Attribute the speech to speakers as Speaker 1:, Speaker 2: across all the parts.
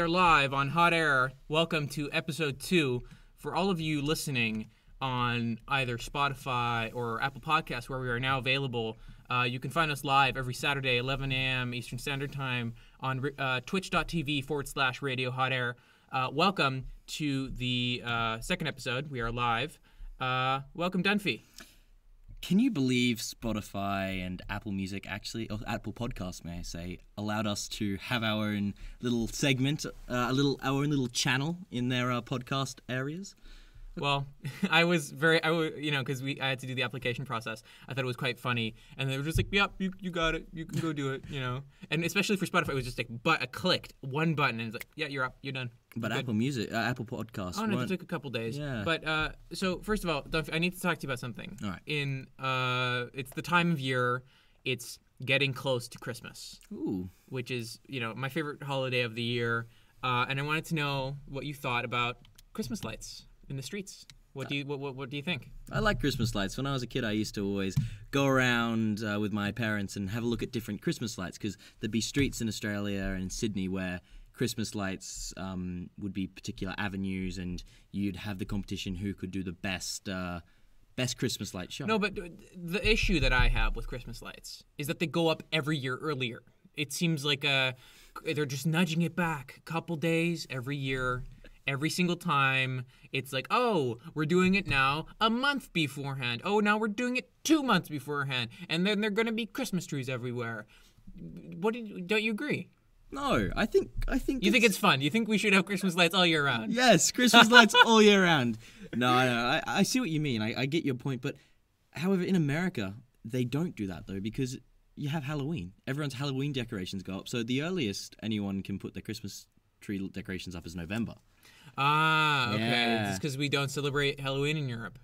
Speaker 1: are live on Hot Air. Welcome to episode 2. For all of you listening on either Spotify or Apple Podcasts, where we are now available, you can find us live every Saturday, 11 a.m. Eastern Standard Time on twitch.tv/Radio Hot Air. Welcome to the second episode. We are live. Welcome, Dunphy.
Speaker 2: Can you believe Spotify and Apple Music actually, or Apple Podcasts, may I say, allowed us to have our own little segment, our own little channel in their podcast areas?
Speaker 1: Well, because I had to do the application process. I thought it was quite funny, and they were just like, "Yep, you got it. You can go do it." And especially for Spotify, it was just like, I clicked one button, and it's like, "Yeah, you're up. You're done."
Speaker 2: But Apple Music, Apple Podcasts.
Speaker 1: Oh no, it took a couple days.
Speaker 2: Yeah.
Speaker 1: But so first of all, I need to talk to you about something.
Speaker 2: All right.
Speaker 1: It's the time of year. It's getting close to Christmas.
Speaker 2: Ooh.
Speaker 1: Which is my favorite holiday of the year, and I wanted to know what you thought about Christmas lights in the streets. What do you think? I
Speaker 2: like Christmas lights. When I was a kid, I used to always go around with my parents and have a look at different Christmas lights, because there'd be streets in Australia and in Sydney where Christmas lights would be particular avenues, and you'd have the competition who could do the best Christmas light show.
Speaker 1: No, but the issue that I have with Christmas lights is that they go up every year earlier. It seems like they're just nudging it back a couple days every year. Every single time, it's like, oh, we're doing it now a month beforehand. Oh, now we're doing it 2 months beforehand. And then there are going to be Christmas trees everywhere. Don't you agree?
Speaker 2: No, I think.
Speaker 1: You think it's fun? You think we should have Christmas lights all year round?
Speaker 2: Yes, Christmas lights all year round. No, I see what you mean. I get your point. But, however, in America, they don't do that, though, because you have Halloween. Everyone's Halloween decorations go up. So the earliest anyone can put their Christmas tree decorations up is November.
Speaker 1: Ah, okay.
Speaker 2: Yeah.
Speaker 1: It's because we don't celebrate Halloween in Europe.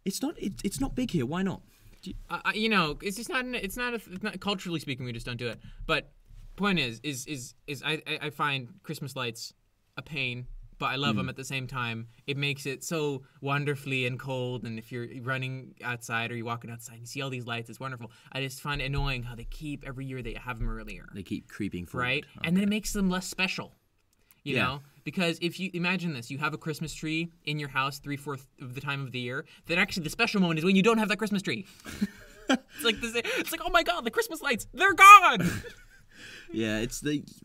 Speaker 2: It's not big here. Why not?
Speaker 1: It's just not. It's not culturally speaking. We just don't do it. But point is I find Christmas lights a pain, but I love them at the same time. It makes it so wonderfully and cold. And if you're running outside or you're walking outside and you see all these lights, it's wonderful. I just find it annoying how they keep every year they have them earlier.
Speaker 2: They keep creeping forward.
Speaker 1: Right,
Speaker 2: okay.
Speaker 1: And then it makes them less special. You know? Because if you imagine this, you have a Christmas tree in your house 3/4 of the time of the year, then actually the special moment is when you don't have that Christmas tree. It's like oh my God, the Christmas lights, they're gone.
Speaker 2: Yeah,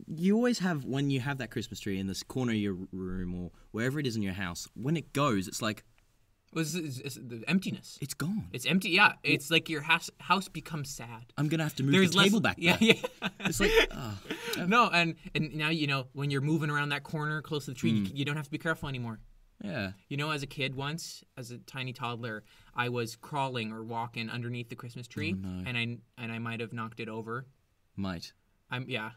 Speaker 2: you always have, when you have that Christmas tree in this corner of your room or wherever it is in your house, when it goes, it's like,
Speaker 1: It's the emptiness.
Speaker 2: it's gone.
Speaker 1: It's empty. Yeah, it's like your house becomes sad.
Speaker 2: I'm gonna have to move the table back.
Speaker 1: Yeah,
Speaker 2: there.
Speaker 1: yeah.
Speaker 2: It's like,
Speaker 1: No, and now when you're moving around that corner close to the tree, you don't have to be careful anymore.
Speaker 2: Yeah.
Speaker 1: As a kid once, as a tiny toddler, I was crawling or walking underneath the Christmas tree, and I might have knocked it over. Yeah.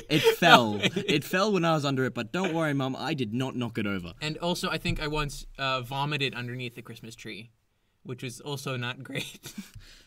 Speaker 2: It fell. It fell when I was under it, but don't worry, Mum, I did not knock it over.
Speaker 1: And also, I think I once vomited underneath the Christmas tree, which was also not great.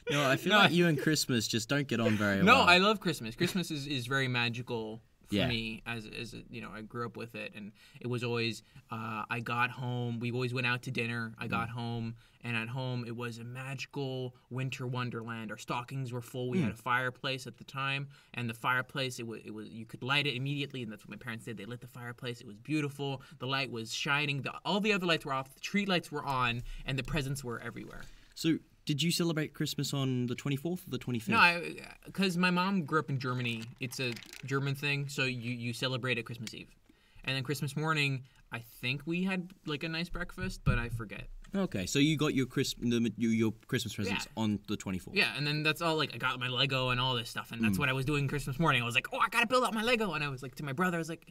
Speaker 2: No, I feel like you and Christmas just don't get on very well.
Speaker 1: No, I love Christmas. Christmas is very magical for me, as I grew up with it, and it was always, I got home, we always went out to dinner, I got home, and at home it was a magical winter wonderland. Our stockings were full, we had a fireplace at the time, and the fireplace, it was you could light it immediately, and that's what my parents did, they lit the fireplace, it was beautiful, the light was shining, all the other lights were off, the tree lights were on, and the presents were everywhere.
Speaker 2: So, did you celebrate Christmas on the 24th or the 25th?
Speaker 1: No, because my mom grew up in Germany. It's a German thing, so you celebrate at Christmas Eve. And then Christmas morning, I think we had like a nice breakfast, but I forget.
Speaker 2: Okay, so you got your Christmas presents on the 24th.
Speaker 1: Yeah, and then that's all, like, I got my Lego and all this stuff, and that's what I was doing Christmas morning. I was like, oh, I gotta build out my Lego, and I was like, to my brother, I was like,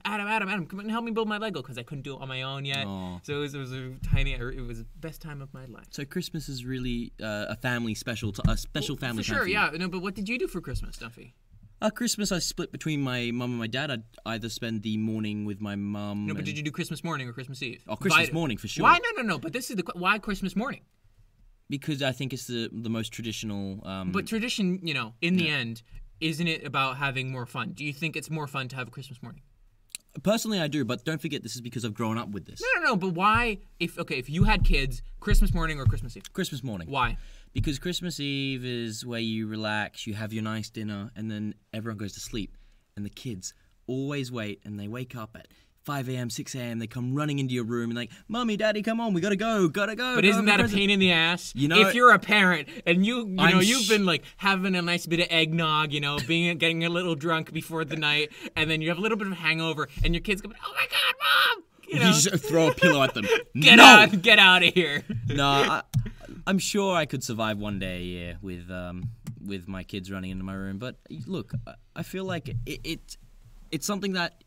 Speaker 1: Adam, come and help me build my Lego, because I couldn't do it on my own yet. Aww. So it was the best time of my life.
Speaker 2: So Christmas is really a special family.
Speaker 1: For sure, yeah. No, but what did you do for Christmas, Duffy?
Speaker 2: Christmas, I split between my mum and my dad. I'd either spend the morning with my mum.
Speaker 1: No, but did you do Christmas morning or Christmas Eve?
Speaker 2: Oh, Christmas morning for sure.
Speaker 1: Why? No. But this is why Christmas morning?
Speaker 2: Because I think it's the most traditional.
Speaker 1: But tradition, in the end, isn't it about having more fun? Do you think it's more fun to have a Christmas morning?
Speaker 2: Personally, I do, but don't forget this is because I've grown up with this.
Speaker 1: No. But why? If you had kids, Christmas morning or Christmas Eve?
Speaker 2: Christmas morning.
Speaker 1: Why?
Speaker 2: Because Christmas Eve is where you relax, you have your nice dinner, and then everyone goes to sleep. And the kids always wait, and they wake up at 5 a.m., 6 a.m., they come running into your room and like, Mommy, Daddy, come on, we gotta go.
Speaker 1: But isn't that a pain in the ass? You know, if you're a parent and you've been like having a nice bit of eggnog, getting a little drunk before the night, and then you have a little bit of a hangover, and your kids go, oh my God, Mom!
Speaker 2: You just throw a pillow at them.
Speaker 1: Get out of here.
Speaker 2: No, I'm sure I could survive one day a year with my kids running into my room. But look, I feel like it's something that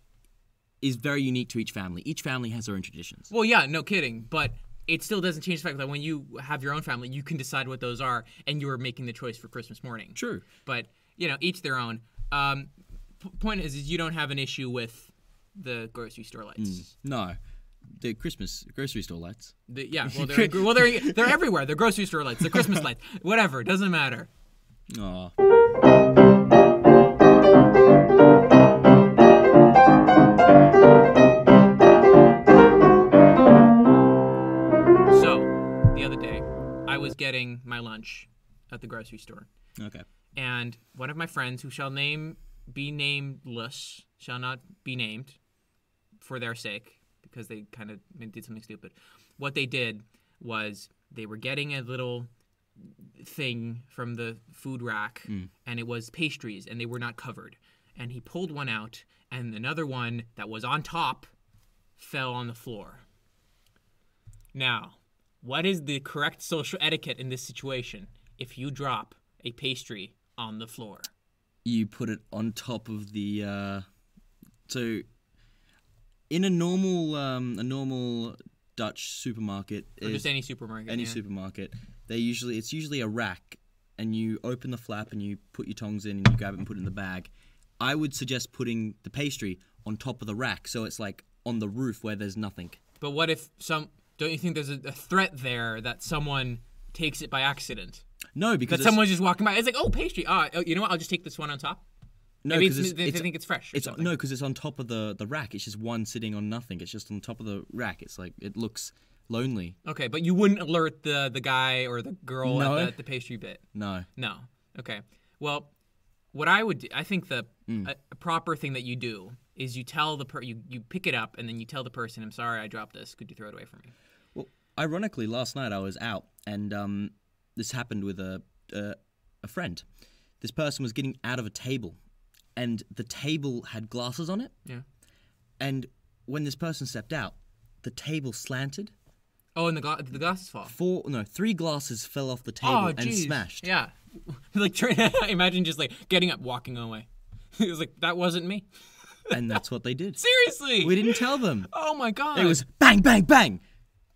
Speaker 2: is very unique to each family. Each family has their own traditions.
Speaker 1: Well, yeah, no kidding. But it still doesn't change the fact that when you have your own family, you can decide what those are, and you are making the choice for Christmas morning.
Speaker 2: True.
Speaker 1: But, each their own. Point is you don't have an issue with the grocery store lights.
Speaker 2: No. The Christmas grocery store lights.
Speaker 1: They're everywhere. They're grocery store lights. They're Christmas lights. Whatever. It doesn't matter.
Speaker 2: Aw.
Speaker 1: Was getting my lunch at the grocery store.
Speaker 2: Okay.
Speaker 1: And one of my friends, who shall be nameless, shall not be named for their sake, because they kind of did something stupid. What they did was they were getting a little thing from the food rack, and it was pastries, and they were not covered. And he pulled one out, and another one that was on top fell on the floor. Now, what is the correct social etiquette in this situation if you drop a pastry on the floor?
Speaker 2: You put it on top of the... So, in a normal Dutch supermarket...
Speaker 1: Or just any supermarket.
Speaker 2: Supermarket. It's usually a rack, and you open the flap and you put your tongs in and you grab it and put it in the bag. I would suggest putting the pastry on top of the rack, so it's like on the roof where there's nothing.
Speaker 1: But what if don't you think there's a threat there that someone takes it by accident?
Speaker 2: No, because
Speaker 1: someone's just walking by. It's like, oh, pastry. You know what? I'll just take this one on top.
Speaker 2: No,
Speaker 1: because they think it's fresh.
Speaker 2: No, because it's on top of the rack. It's just one sitting on nothing. It's just on top of the rack. It's like it looks lonely.
Speaker 1: Okay, but you wouldn't alert the guy or the girl at the pastry bit.
Speaker 2: No.
Speaker 1: Okay. Well, what I would do, I think a proper thing that you do is you tell you pick it up and then you tell the person, I'm sorry, I dropped this. Could you throw it away for me?
Speaker 2: Well, ironically, last night I was out, and this happened with a friend. This person was getting out of a table, and the table had glasses on it.
Speaker 1: Yeah.
Speaker 2: And when this person stepped out, the table slanted.
Speaker 1: Oh, and the glasses fall.
Speaker 2: 3 glasses fell off the table and smashed.
Speaker 1: Yeah. Like, imagine just like getting up, walking away. It was like, that wasn't me.
Speaker 2: And that's what they did.
Speaker 1: Seriously?
Speaker 2: We didn't tell them.
Speaker 1: Oh my God.
Speaker 2: It was bang, bang, bang.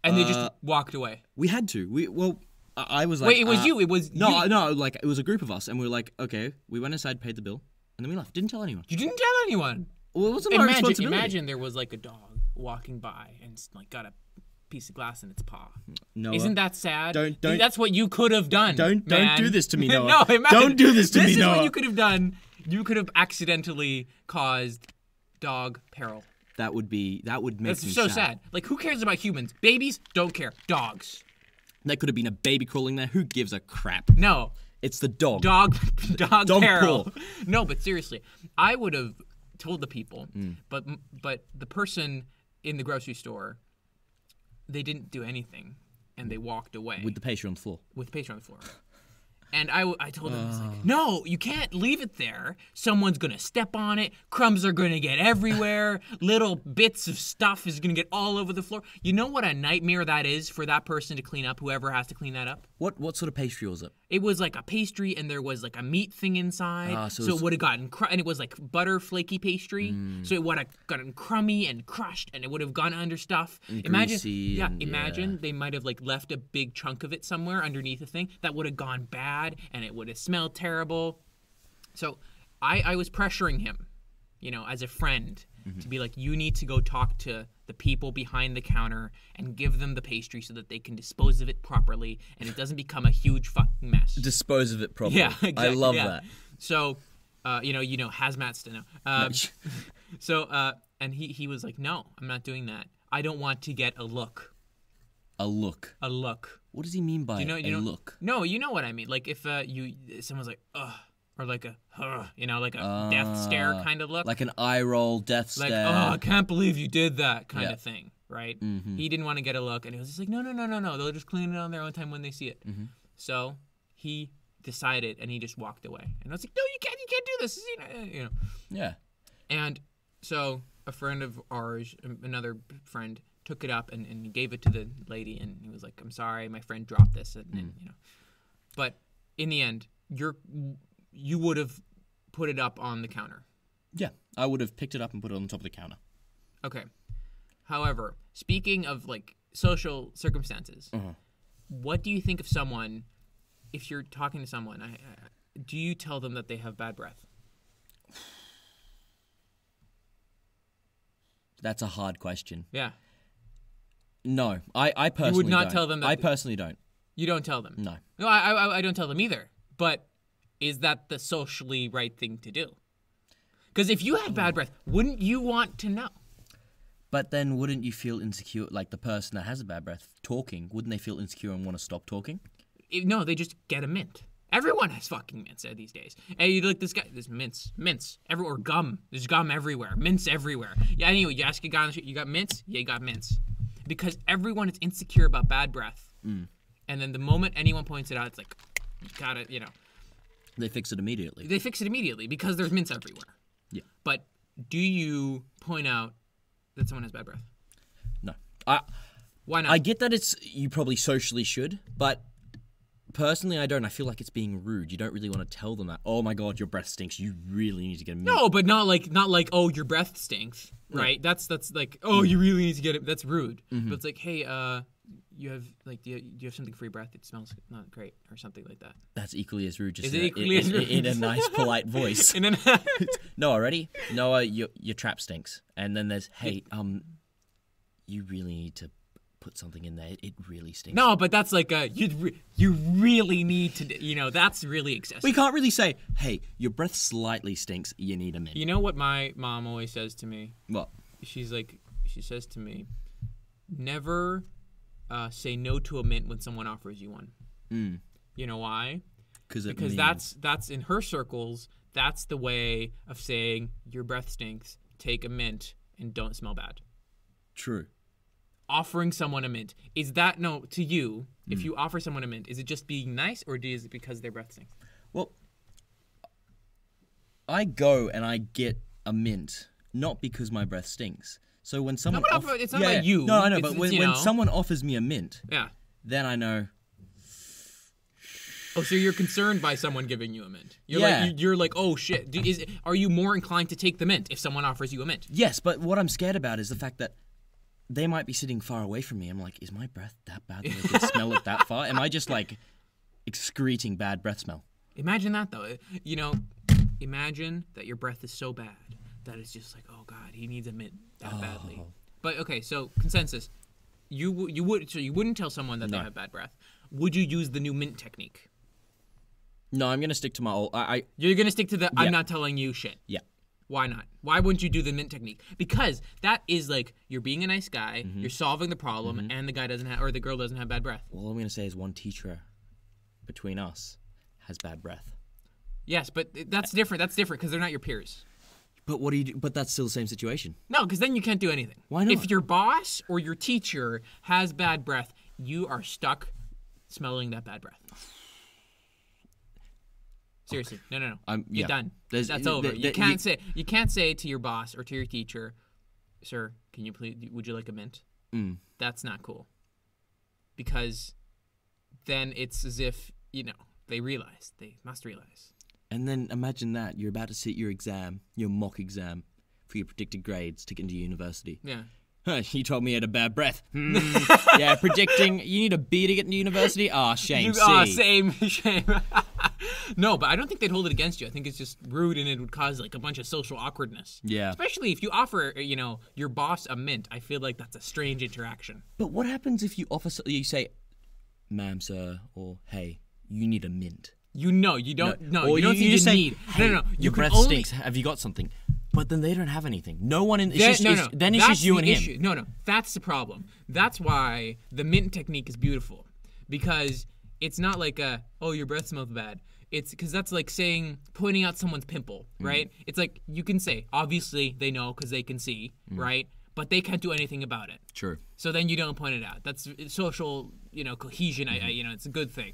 Speaker 1: And they just walked away.
Speaker 2: We had to. I was like...
Speaker 1: Wait, it was you? It was
Speaker 2: No,
Speaker 1: you.
Speaker 2: no, like, it was a group of us, and we were like, okay, we went inside, paid the bill, and then we left. Didn't tell anyone.
Speaker 1: You didn't tell anyone?
Speaker 2: Well, it wasn't my responsibility.
Speaker 1: Imagine there was like a dog walking by and like got a piece of glass in its paw.
Speaker 2: Noah,
Speaker 1: isn't that sad?
Speaker 2: Don't.
Speaker 1: That's what you could have done.
Speaker 2: Don't do this to me, Noah.
Speaker 1: No, imagine.
Speaker 2: Don't do this to me, Noah.
Speaker 1: This is what you could have done. You could have accidentally caused dog peril.
Speaker 2: That would make me
Speaker 1: That's so sad. Like, who cares about humans? Babies don't care. Dogs.
Speaker 2: That could have been a baby crawling there. Who gives a crap?
Speaker 1: No.
Speaker 2: It's the dog.
Speaker 1: Dog peril.
Speaker 2: Pool.
Speaker 1: No, but seriously, I would have told the people, but the person in the grocery store, they didn't do anything, and they walked away.
Speaker 2: With the pastry on the floor.
Speaker 1: With the pastry on the floor. And I told them, I was like, no, you can't leave it there. Someone's going to step on it. Crumbs are going to get everywhere. Little bits of stuff is going to get all over the floor. You know what a nightmare that is for that person to clean up, whoever has to clean that up?
Speaker 2: What sort of pastry was it?
Speaker 1: It was like a pastry, and there was like a meat thing inside. So it would have gotten and it was like butter flaky pastry. So it would have gotten crummy and crushed, and it would have gone under stuff.
Speaker 2: And
Speaker 1: imagine,
Speaker 2: greasy
Speaker 1: imagine they might have like left a big chunk of it somewhere underneath the thing that would have gone bad, and it would have smelled terrible. So I was pressuring him, as a friend, to be like, you need to go talk to the people behind the counter and give them the pastry so that they can dispose of it properly and it doesn't become a huge fucking mess.
Speaker 2: Dispose of it properly.
Speaker 1: Yeah, exactly.
Speaker 2: I love that.
Speaker 1: So, hazmat stuff. And he was like, no, I'm not doing that. I don't want to get a look.
Speaker 2: A look?
Speaker 1: A look.
Speaker 2: What does he mean by a look?
Speaker 1: No, you know what I mean. Like if someone's like, ugh, or like a, like a death stare kind of look.
Speaker 2: Like an eye roll, death stare.
Speaker 1: Like, oh, I can't believe you did that kind
Speaker 2: Yeah.
Speaker 1: of thing, right?
Speaker 2: Mm-hmm.
Speaker 1: He didn't want to get a look, and he was just like, no, they'll just clean it on their own time when they see it.
Speaker 2: Mm-hmm.
Speaker 1: So he decided, and he just walked away. And I was like, no, you can't do this. You know.
Speaker 2: Yeah.
Speaker 1: And so a friend of ours, another friend, took it up and he gave it to the lady, and he was like, I'm sorry, my friend dropped this, and you know. But in the end, you would have put it up on the counter.
Speaker 2: Yeah, I would have picked it up and put it on top of the counter.
Speaker 1: Okay. However, speaking of like social circumstances, what do you think of someone, if you're talking to someone, do you tell them that they have bad breath?
Speaker 2: That's a hard question.
Speaker 1: Yeah.
Speaker 2: No, I personally
Speaker 1: You would not
Speaker 2: don't.
Speaker 1: tell them that.
Speaker 2: I personally don't.
Speaker 1: You don't tell them?
Speaker 2: No.
Speaker 1: No, I don't tell them either. But is that the socially right thing to do? Because if you had bad breath, wouldn't you want to know?
Speaker 2: But then wouldn't you feel insecure, like the person that has a bad breath talking, wouldn't they feel insecure and want to stop talking?
Speaker 1: No, they just get a mint. Everyone has fucking mints these days. Hey, you look, this guy, there's mints everywhere, gum. There's gum everywhere, mints everywhere. Yeah, anyway, you ask a guy on the street, you got mints? Yeah, you got mints. Because everyone is insecure about bad breath. And then the moment anyone points it out, it's like, you gotta, you know.
Speaker 2: They fix it immediately.
Speaker 1: They fix it immediately because there's mints everywhere.
Speaker 2: Yeah.
Speaker 1: But do you point out that someone has bad breath?
Speaker 2: No.
Speaker 1: Why not?
Speaker 2: I get that you probably socially should, but personally I don't. I feel like it's being rude. You don't really want to tell them that, oh my god, your breath stinks. You really need to get a mint.
Speaker 1: No, but not like, oh, your breath stinks, right? No. That's like, oh, you really need to get it. That's rude. But it's like, hey, you have like, do you have something for your breath? It smells not great, or something like that.
Speaker 2: That's equally as rude. Just
Speaker 1: Is it equally as rude?
Speaker 2: In a nice, polite voice. Noah, ready? Noah, your trap stinks. And then there's, hey, you really need to put something in there. It really stinks.
Speaker 1: No, but that's like you really need to, you know, that's really excessive.
Speaker 2: We can't really say, hey, your breath slightly stinks. You need a mint.
Speaker 1: You know what my mom always says to me?
Speaker 2: What?
Speaker 1: She says to me, never say no to a mint when someone offers you one. You know why? Because that's in her circles. That's the way of saying your breath stinks. Take a mint and don't smell bad.
Speaker 2: True.
Speaker 1: Offering someone a mint, is that, no, to you, if you offer someone a mint, is it just being nice, or is it because their breath stinks?
Speaker 2: Well, I go and I get a mint not because my breath stinks. So when someone
Speaker 1: it's not about you.
Speaker 2: No, I know, but when someone offers me a mint, then I know.
Speaker 1: Oh, so you're concerned by someone giving you a mint? You're like, oh shit. Are you more inclined to take the mint if someone offers you a mint?
Speaker 2: Yes, but what I'm scared about is the fact that they might be sitting far away from me. I'm like, is my breath that bad that I can smell it that far? Am I just like excreting bad breath smell?
Speaker 1: Imagine that though. You know, imagine that your breath is so bad that it's just like, oh god, he needs a mint that badly. But okay, so consensus. You wouldn't tell someone that they have bad breath. Would you use the new mint technique?
Speaker 2: No, I'm gonna stick to my old.
Speaker 1: You're gonna stick to the I'm not telling you shit.
Speaker 2: Yeah.
Speaker 1: Why not? Why wouldn't you do the mint technique? Because that is like, you're being a nice guy, you're solving the problem, and the guy doesn't have, or the girl doesn't have bad breath.
Speaker 2: Well, all I'm gonna say is one teacher between us has bad breath.
Speaker 1: Yes, but that's different. That's different because they're not your peers.
Speaker 2: But what do you do? But that's still the same situation.
Speaker 1: No, because then you can't do anything.
Speaker 2: Why not?
Speaker 1: If your boss or your teacher has bad breath, you are stuck smelling that bad breath. Seriously, no. You're done. That's over. You can't say to your boss or to your teacher, "Sir, would you like a mint?" That's not cool. Because then it's as if, they must realize.
Speaker 2: And then imagine that you're about to sit your mock exam for your predicted grades to get into university.
Speaker 1: Yeah.
Speaker 2: You told me you had a bad breath. Yeah, predicting you need a B to get into university? Shame.
Speaker 1: Shame. No, but I don't think they'd hold it against you. I think it's just rude, and it would cause like a bunch of social awkwardness.
Speaker 2: Yeah.
Speaker 1: Especially if you offer, your boss a mint. I feel like that's a strange interaction.
Speaker 2: But what happens if you you say, "Ma'am, sir," or "Hey, you need a mint"?
Speaker 1: You don't. No,
Speaker 2: or
Speaker 1: you don't
Speaker 2: just say,
Speaker 1: "Hey, no.
Speaker 2: Your breath stinks. Have you got something?" But then they don't have anything. No one in. Then it's just you and him.
Speaker 1: No. That's the problem. That's why the mint technique is beautiful, because it's not like your breath smells bad. it's because that's like saying pointing out someone's pimple, right? It's like you can say obviously they know because they can see, right? But they can't do anything about it.
Speaker 2: True.
Speaker 1: So then you don't point it out. That's social, cohesion. It's a good thing.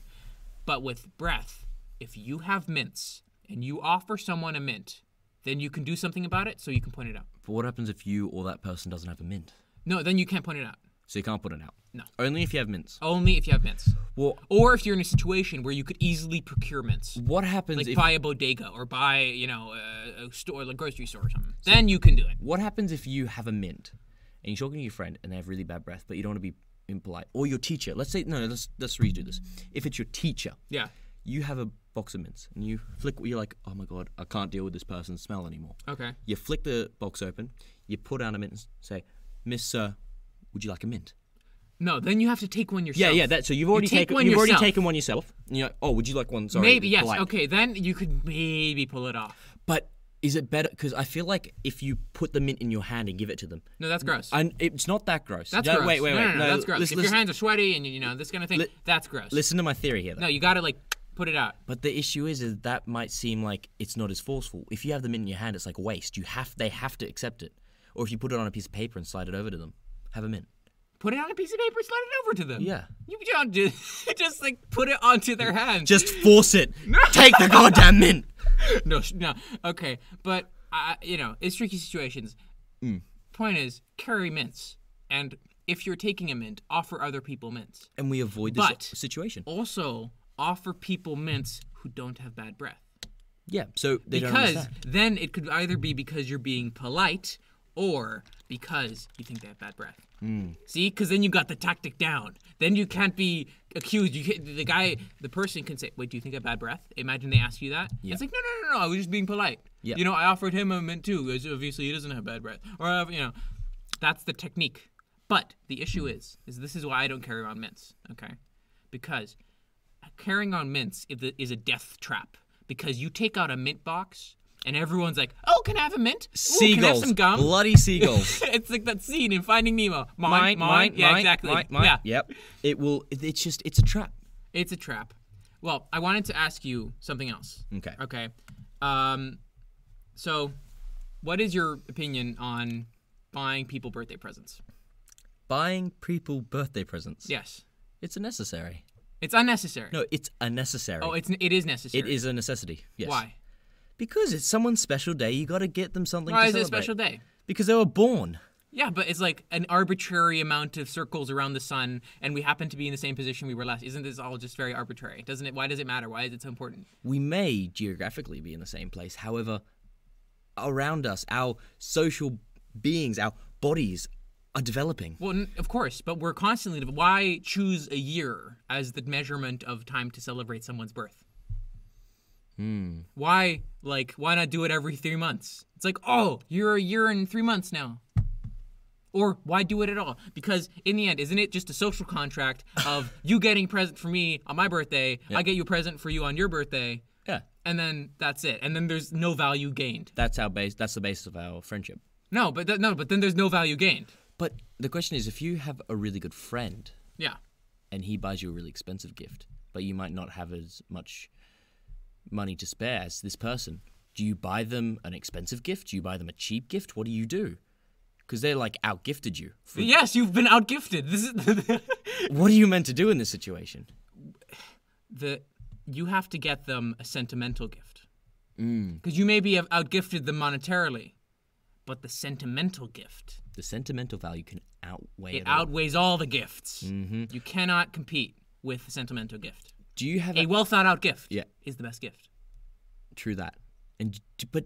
Speaker 1: But with breath, if you have mints and you offer someone a mint, then you can do something about it. So you can point it out.
Speaker 2: But what happens if you or that person doesn't have a mint?
Speaker 1: No, then you can't point it out.
Speaker 2: So you can't put it out.
Speaker 1: No.
Speaker 2: Only if you have mints.
Speaker 1: Only if you have mints.
Speaker 2: Well,
Speaker 1: or if you're in a situation where you could easily procure mints.
Speaker 2: What happens
Speaker 1: like
Speaker 2: if
Speaker 1: buy a bodega or buy, a store, like grocery store or something. So then you can do it.
Speaker 2: What happens if you have a mint and you're talking to your friend and they have really bad breath, but you don't want to be impolite? Or your teacher. Let's redo this. If it's your teacher.
Speaker 1: Yeah.
Speaker 2: You have a box of mints and you flick. You're like, oh my god, I can't deal with this person's smell anymore.
Speaker 1: Okay.
Speaker 2: You flick the box open. You put out a mint and say, Miss Sir, would you like a mint?
Speaker 1: No, then you have to take one yourself.
Speaker 2: Yeah. So you've already taken one yourself. And you're like, oh, would you like one? Sorry.
Speaker 1: Maybe, yes.
Speaker 2: Polite.
Speaker 1: Okay, then you could maybe pull it off.
Speaker 2: But is it better? Because I feel like if you put the mint in your hand and give it to them.
Speaker 1: No, that's gross.
Speaker 2: And it's not that gross.
Speaker 1: That's gross.
Speaker 2: Wait.
Speaker 1: No, that's gross. If your hands are sweaty and this kind of thing, that's gross.
Speaker 2: Listen to my theory here, though.
Speaker 1: No, you gotta put it out.
Speaker 2: But the issue is that might seem like it's not as forceful. If you have the mint in your hand, it's like waste. They have to accept it. Or if you put it on a piece of paper and slide it over to them, have a mint.
Speaker 1: Put it on a piece of paper, slide it over to them.
Speaker 2: Yeah.
Speaker 1: You don't just put it onto their hands.
Speaker 2: Just force it. Take the goddamn mint.
Speaker 1: No. Okay, but it's tricky situations. Point is, carry mints, and if you're taking a mint, offer other people mints.
Speaker 2: And we avoid this situation.
Speaker 1: Also, offer people mints who don't have bad breath.
Speaker 2: Yeah, so they don't understand.
Speaker 1: Because then it could either be because you're being polite or because you think they have bad breath. See? Because then you got the tactic down. Then you can't be accused. The person can say, wait, do you think I have bad breath? Imagine they ask you that. Yeah. It's like, no, I was just being polite. Yeah. I offered him a mint too, because obviously he doesn't have bad breath. Or, that's the technique. But the issue is this is why I don't carry around mints, okay? Because carrying on mints is a death trap. Because you take out a mint box, and everyone's like, oh, can I have a mint? Ooh,
Speaker 2: seagulls.
Speaker 1: Can I have some gum?
Speaker 2: Bloody seagulls.
Speaker 1: It's like that scene in Finding Nemo. Mine. Yeah, exactly.
Speaker 2: Mine.
Speaker 1: Yeah.
Speaker 2: Yep. It's a trap.
Speaker 1: It's a trap. Well, I wanted to ask you something else.
Speaker 2: Okay.
Speaker 1: So, what is your opinion on buying people birthday presents?
Speaker 2: Buying people birthday presents?
Speaker 1: Yes.
Speaker 2: It's unnecessary.
Speaker 1: It's unnecessary.
Speaker 2: No, it's unnecessary.
Speaker 1: Oh, it is necessary.
Speaker 2: It is a necessity. Yes.
Speaker 1: Why?
Speaker 2: Because it's someone's special day. You got to get them something.
Speaker 1: Why
Speaker 2: to
Speaker 1: is it a
Speaker 2: celebrate.
Speaker 1: special day?
Speaker 2: Because they were born.
Speaker 1: Yeah, but it's like an arbitrary amount of circles around the sun, and we happen to be in the same position we were last. Isn't this all just very arbitrary? Doesn't it? Why does it matter? Why is it so important?
Speaker 2: We may geographically be in the same place. However, around us, our social beings, our bodies are developing.
Speaker 1: Well, of course, but we're constantly. Why choose a year as the measurement of time to celebrate someone's birth? Why not do it every 3 months? It's like, oh, you're a year and 3 months now. Or why do it at all? Because in the end, isn't it just a social contract of you getting a present for me on my birthday, I get you a present for you on your birthday, and then that's it. And then there's no value gained.
Speaker 2: That's the basis of our friendship.
Speaker 1: No, but then there's no value gained.
Speaker 2: But the question is, if you have a really good friend, and he buys you a really expensive gift, but you might not have as much money to spare as this person, do you buy them an expensive gift? Do you buy them a cheap gift? What do you do? Because they're out-gifted you.
Speaker 1: Yes, you've been out-gifted.
Speaker 2: What are you meant to do in this situation?
Speaker 1: You have to get them a sentimental gift. Because you maybe have out-gifted them monetarily, but the sentimental gift...
Speaker 2: The sentimental value can outweigh
Speaker 1: it outweighs all the gifts. You cannot compete with the sentimental gift.
Speaker 2: Do you have
Speaker 1: a well-thought-out gift? Is the best gift.
Speaker 2: True that. But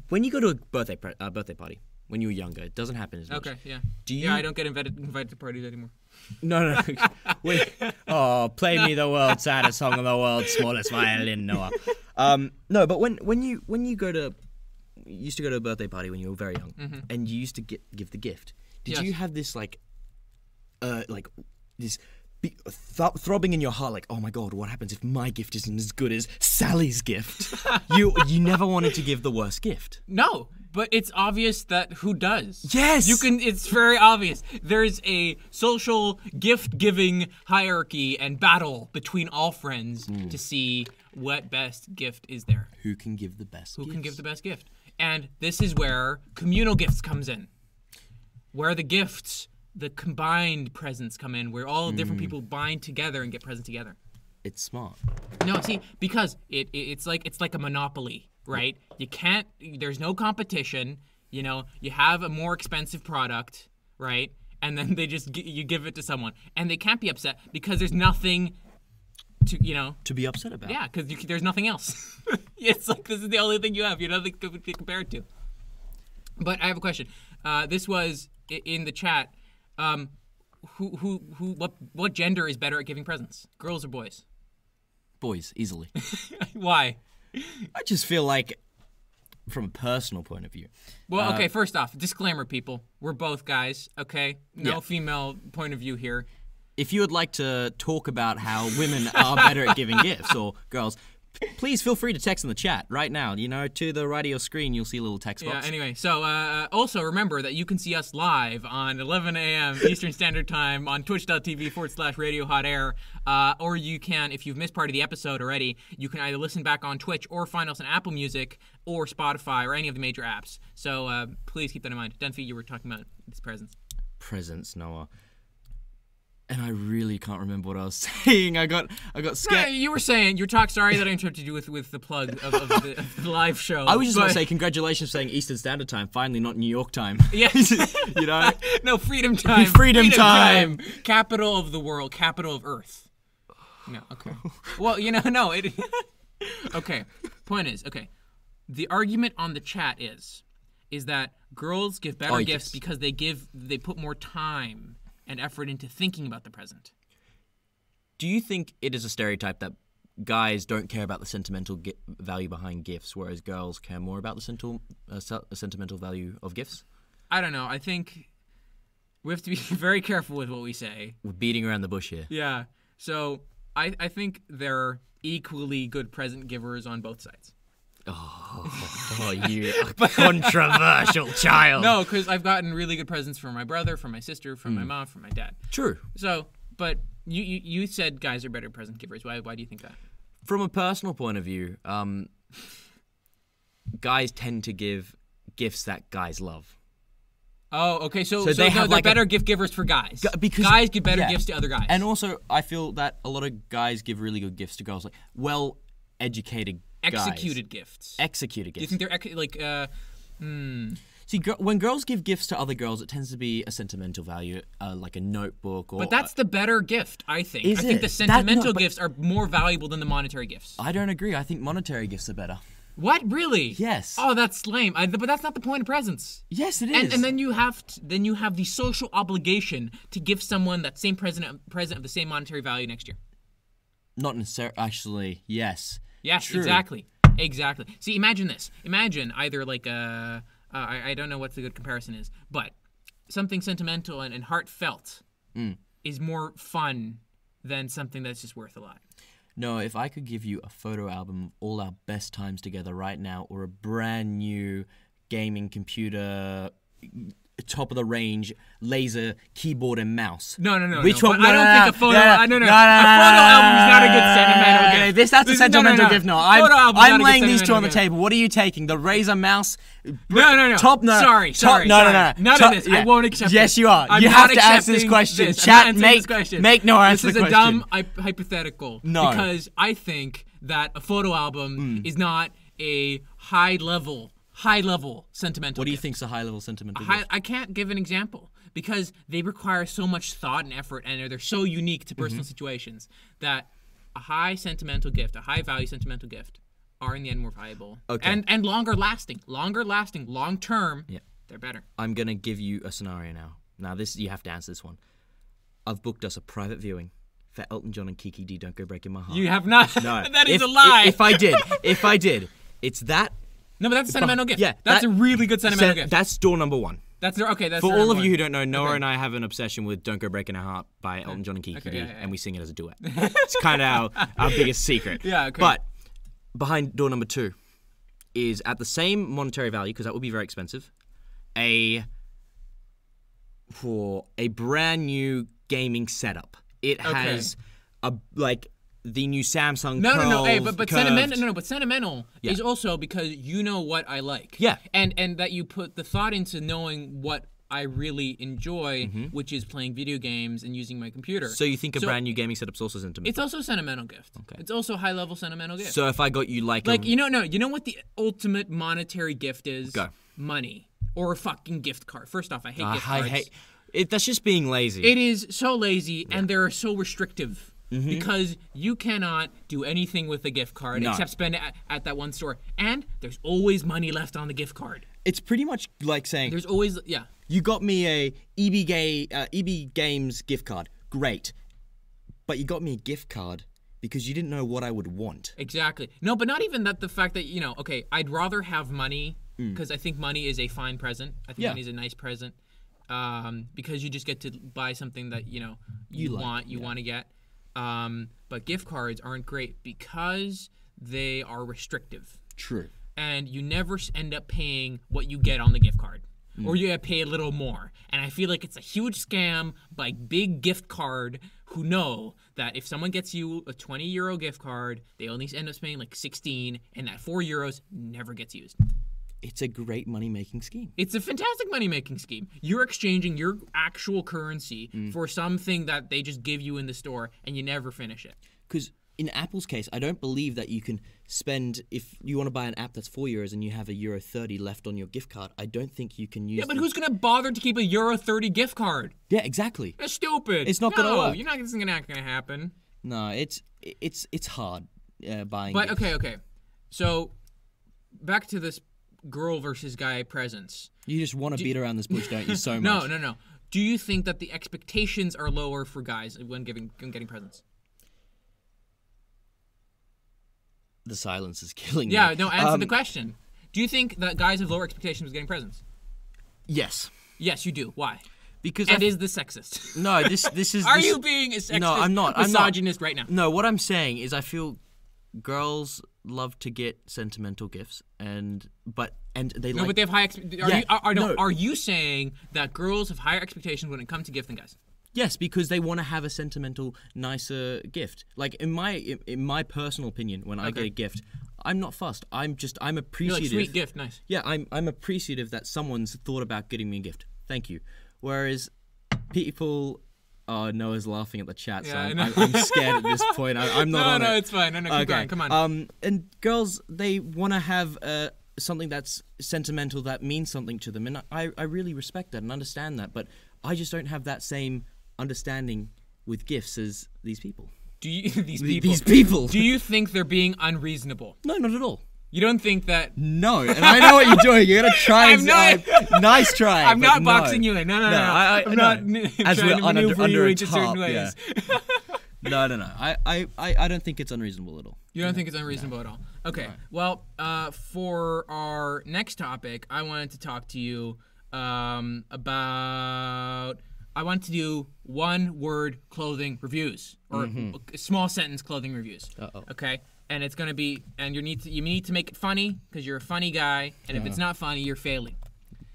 Speaker 2: when you go to a birthday party, when you were younger, it doesn't happen as much.
Speaker 1: Okay, yeah. I don't get invited to parties anymore.
Speaker 2: No. Wait. Oh, play me the world's saddest song of the world's smallest violin, Noah. No, but when you used to go to a birthday party when you were very young, and you used to give the gift. Did you have this this throbbing in your heart, like, oh my god, what happens if my gift isn't as good as Sally's gift? You never wanted to give the worst gift.
Speaker 1: No, but it's obvious that who does.
Speaker 2: Yes!
Speaker 1: It's very obvious. There's a social gift-giving hierarchy and battle between all friends to see what best gift is there?
Speaker 2: Who can give the best
Speaker 1: Who
Speaker 2: gifts?
Speaker 1: can give the best gift? And this is where communal gifts comes in. Where the gifts, the combined presents come in, where all different people bind together and get presents together.
Speaker 2: It's smart.
Speaker 1: No, see, because it's like a monopoly, right? You can't. There's no competition. You know, you have a more expensive product, right? And then you give it to someone, and they can't be upset because there's nothing to
Speaker 2: be upset about.
Speaker 1: Yeah, because there's nothing else. It's like this is the only thing you have. You have nothing to be compared to. But I have a question. This was in the chat. What gender is better at giving presents? Girls or boys?
Speaker 2: Boys, easily.
Speaker 1: Why?
Speaker 2: I just feel like, from a personal point of view.
Speaker 1: Well, okay, first off, disclaimer, people. We're both guys, okay? No
Speaker 2: Yeah.
Speaker 1: female point of view here.
Speaker 2: If you would like to talk about how women are better at giving gifts, or girls, please feel free to text in the chat right now. You know, to the right of your screen, you'll see a little text box.
Speaker 1: Yeah, anyway, so also remember that you can see us live on 11 a.m. Eastern Standard Time on twitch.tv/Radio Hot Air. Or you can, if you've missed part of the episode already, you can either listen back on Twitch or find us on Apple Music or Spotify or any of the major apps. So please keep that in mind. Dunphy, you were talking about these presents.
Speaker 2: Presents, Noah. And I really can't remember what I was saying. I got scared.
Speaker 1: No, you were saying sorry that I interrupted you with the plug of the live show.
Speaker 2: I was just going to say congratulations for saying Eastern Standard Time, finally not New York time.
Speaker 1: Yes.
Speaker 2: You know?
Speaker 1: No, freedom time.
Speaker 2: Freedom time.
Speaker 1: Capital of the world, capital of Earth. No, okay. Well, no. Okay, point is, okay. The argument on the chat is that girls give better gifts because they put more time and effort into thinking about the present.
Speaker 2: Do you think it is a stereotype that guys don't care about the sentimental value behind gifts, whereas girls care more about the sentimental value of gifts?
Speaker 1: I don't know. I think we have to be very careful with what we say.
Speaker 2: We're beating around the bush here.
Speaker 1: Yeah. So I think they're equally good present givers on both sides.
Speaker 2: Oh, you controversial child.
Speaker 1: No, because I've gotten really good presents from my brother, from my sister, from my mom, from my dad.
Speaker 2: True.
Speaker 1: So, but you said guys are better present givers. Why do you think that?
Speaker 2: From a personal point of view, guys tend to give gifts that guys love.
Speaker 1: Oh, okay. So
Speaker 2: they're
Speaker 1: better gift givers for guys.
Speaker 2: Because
Speaker 1: guys give better gifts to other guys.
Speaker 2: And also, I feel that a lot of guys give really good gifts to girls, like well-educated
Speaker 1: executed gifts.
Speaker 2: Executed gifts.
Speaker 1: Do you think they're
Speaker 2: See, when girls give gifts to other girls, it tends to be a sentimental value, like a notebook or...
Speaker 1: But that's the better gift, I think.
Speaker 2: Is
Speaker 1: I think
Speaker 2: it?
Speaker 1: the sentimental gifts are more valuable than the monetary gifts.
Speaker 2: I don't agree. I think monetary gifts are better.
Speaker 1: What? Really?
Speaker 2: Yes.
Speaker 1: Oh, that's lame. But that's not the point of presents.
Speaker 2: Yes, it is.
Speaker 1: And then you have the social obligation to give someone that same present of the same monetary value next year.
Speaker 2: Not necessarily. Actually, yes.
Speaker 1: Yes,
Speaker 2: True.
Speaker 1: Exactly. See, imagine this. Imagine either like I don't know what the good comparison is, but something sentimental and heartfelt is more fun than something that's just worth a lot.
Speaker 2: No, if I could give you a photo album of all our best times together right now, or a brand new gaming computer, top of the range laser keyboard and mouse.
Speaker 1: No.
Speaker 2: Which
Speaker 1: no,
Speaker 2: one?
Speaker 1: I don't think a photo. A photo album is not a good sentimental gift.
Speaker 2: That's a sentimental gift. No, I'm laying these two on the table. What are you taking? The Razer mouse?
Speaker 1: No.
Speaker 2: Top no.
Speaker 1: Sorry.
Speaker 2: No.
Speaker 1: None of this. I won't accept.
Speaker 2: Yes,
Speaker 1: this.
Speaker 2: you are.
Speaker 1: I'm
Speaker 2: you
Speaker 1: not
Speaker 2: have to answer this question. Chat, make no answer the question.
Speaker 1: This is a dumb hypothetical.
Speaker 2: No.
Speaker 1: Because I think that a photo album is not a high level sentimental
Speaker 2: What do you
Speaker 1: gift.
Speaker 2: think's a high-level sentimental gift?
Speaker 1: I can't give an example because they require so much thought and effort, and they're so unique to personal situations that a high sentimental gift, a high-value sentimental gift, are in the end more valuable.
Speaker 2: Okay.
Speaker 1: And longer lasting, long term.
Speaker 2: Yeah.
Speaker 1: They're better.
Speaker 2: I'm gonna give you a scenario now. Now you have to answer this one. I've booked us a private viewing for Elton John and Kiki D. Don't Go Breaking My Heart.
Speaker 1: You have not.
Speaker 2: No.
Speaker 1: That is a lie.
Speaker 2: If I did, it's that.
Speaker 1: No, but that's a sentimental gift.
Speaker 2: Yeah,
Speaker 1: that's a really good sentimental gift.
Speaker 2: That's door number one.
Speaker 1: That's
Speaker 2: For all of you who don't know, Noah and I have an obsession with "Don't Go Breaking Our Heart" by Elton John and Kiki D, and we sing it as a duet. It's kind of our biggest secret.
Speaker 1: Yeah, okay.
Speaker 2: But behind door number two is at the same monetary value, because that would be very expensive, a brand new gaming setup. It has the new Samsung
Speaker 1: No,
Speaker 2: curled,
Speaker 1: no, no. Hey, but
Speaker 2: curved.
Speaker 1: sentimental. No, but sentimental
Speaker 2: Yeah.
Speaker 1: is also because you know what I like.
Speaker 2: Yeah.
Speaker 1: And that you put the thought into knowing what I really enjoy, which is playing video games and using my computer.
Speaker 2: So you think a brand new gaming setup's also sentimental?
Speaker 1: It's also a sentimental gift. Okay. It's also a high-level sentimental gift.
Speaker 2: So if I got you like
Speaker 1: you know what the ultimate monetary gift is?
Speaker 2: Go.
Speaker 1: Money or a fucking gift card. First off, I hate gift cards.
Speaker 2: That's just being lazy.
Speaker 1: It is so lazy, and they're so restrictive. Because you cannot do anything with a gift card except spend it at that one store. And there's always money left on the gift card.
Speaker 2: It's pretty much like saying...
Speaker 1: There's always,
Speaker 2: You got me a EB Games gift card. Great. But you got me a gift card because you didn't know what I would want.
Speaker 1: Exactly. No, but not even that. The fact that, okay, I'd rather have money because I think money is a fine present. I think money is a nice present because you just get to buy something that, you want to get. But gift cards aren't great because they are restrictive.
Speaker 2: True.
Speaker 1: And you never end up paying what you get on the gift card. Or you gotta pay a little more. And I feel like it's a huge scam by big gift card who know that if someone gets you a 20 € gift card, they only end up spending like 16, and that 4 euros never gets used.
Speaker 2: It's a great money-making scheme.
Speaker 1: It's a fantastic money-making scheme. You're exchanging your actual currency for something that they just give you in the store, and you never finish it.
Speaker 2: Because in Apple's case, I don't believe that you can spend, if you want to buy an app that's €4 and you have €1.30 left on your gift card, I don't think you can use.
Speaker 1: Yeah, but who's gonna bother to keep a €1.30 gift card?
Speaker 2: Yeah, exactly.
Speaker 1: That's stupid.
Speaker 2: It's not gonna work.
Speaker 1: It's not gonna happen.
Speaker 2: No, it's hard buying.
Speaker 1: But
Speaker 2: gifts.
Speaker 1: okay. So back to this girl versus guy presents.
Speaker 2: You just want to beat around this bush, don't you? So much.
Speaker 1: No. Do you think that the expectations are lower for guys when getting presents?
Speaker 2: The silence is killing me.
Speaker 1: Yeah, no, answer the question. Do you think that guys have lower expectations with getting presents?
Speaker 2: Yes.
Speaker 1: Yes, you do. Why?
Speaker 2: Because
Speaker 1: is this sexist?
Speaker 2: No, this is.
Speaker 1: Are you being a sexist?
Speaker 2: No, I'm not.
Speaker 1: Misogynist right now.
Speaker 2: No, what I'm saying is I feel girls love to get sentimental gifts, and they
Speaker 1: no,
Speaker 2: like.
Speaker 1: but they have high. Are you saying that girls have higher expectations when it comes to gift than guys?
Speaker 2: Yes, because they want to have a sentimental, nicer gift. Like in my personal opinion, when I get a gift, I'm not fussed. I'm appreciative.
Speaker 1: You're like, sweet gift, nice.
Speaker 2: Yeah, I'm appreciative that someone's thought about getting me a gift. Thank you. Whereas people, Noah's laughing at the chat, so I'm scared at this point. I'm not on it.
Speaker 1: No, it's fine. No, keep going. Come on.
Speaker 2: And girls, they want to have something that's sentimental that means something to them, and I really respect that and understand that, but I just don't have that same understanding with gifts as these people.
Speaker 1: Do you
Speaker 2: these people?
Speaker 1: Do you think they're being unreasonable?
Speaker 2: No, not at all.
Speaker 1: You don't think that?
Speaker 2: No, and I know what you're doing. You're gonna try and nice try.
Speaker 1: I'm not boxing you in. No. I'm not
Speaker 2: as
Speaker 1: trying
Speaker 2: we're
Speaker 1: to maneuver
Speaker 2: under
Speaker 1: you
Speaker 2: a
Speaker 1: into certain
Speaker 2: tarp,
Speaker 1: ways.
Speaker 2: Yeah. No. I don't think it's unreasonable at all.
Speaker 1: You don't think it's unreasonable at all? Okay. Right. Well, for our next topic, I wanted to talk to you about. I want to do one-word clothing reviews or small sentence clothing reviews. Okay, and it's gonna be, and you need to make it funny because you're a funny guy, and if it's not funny, you're failing.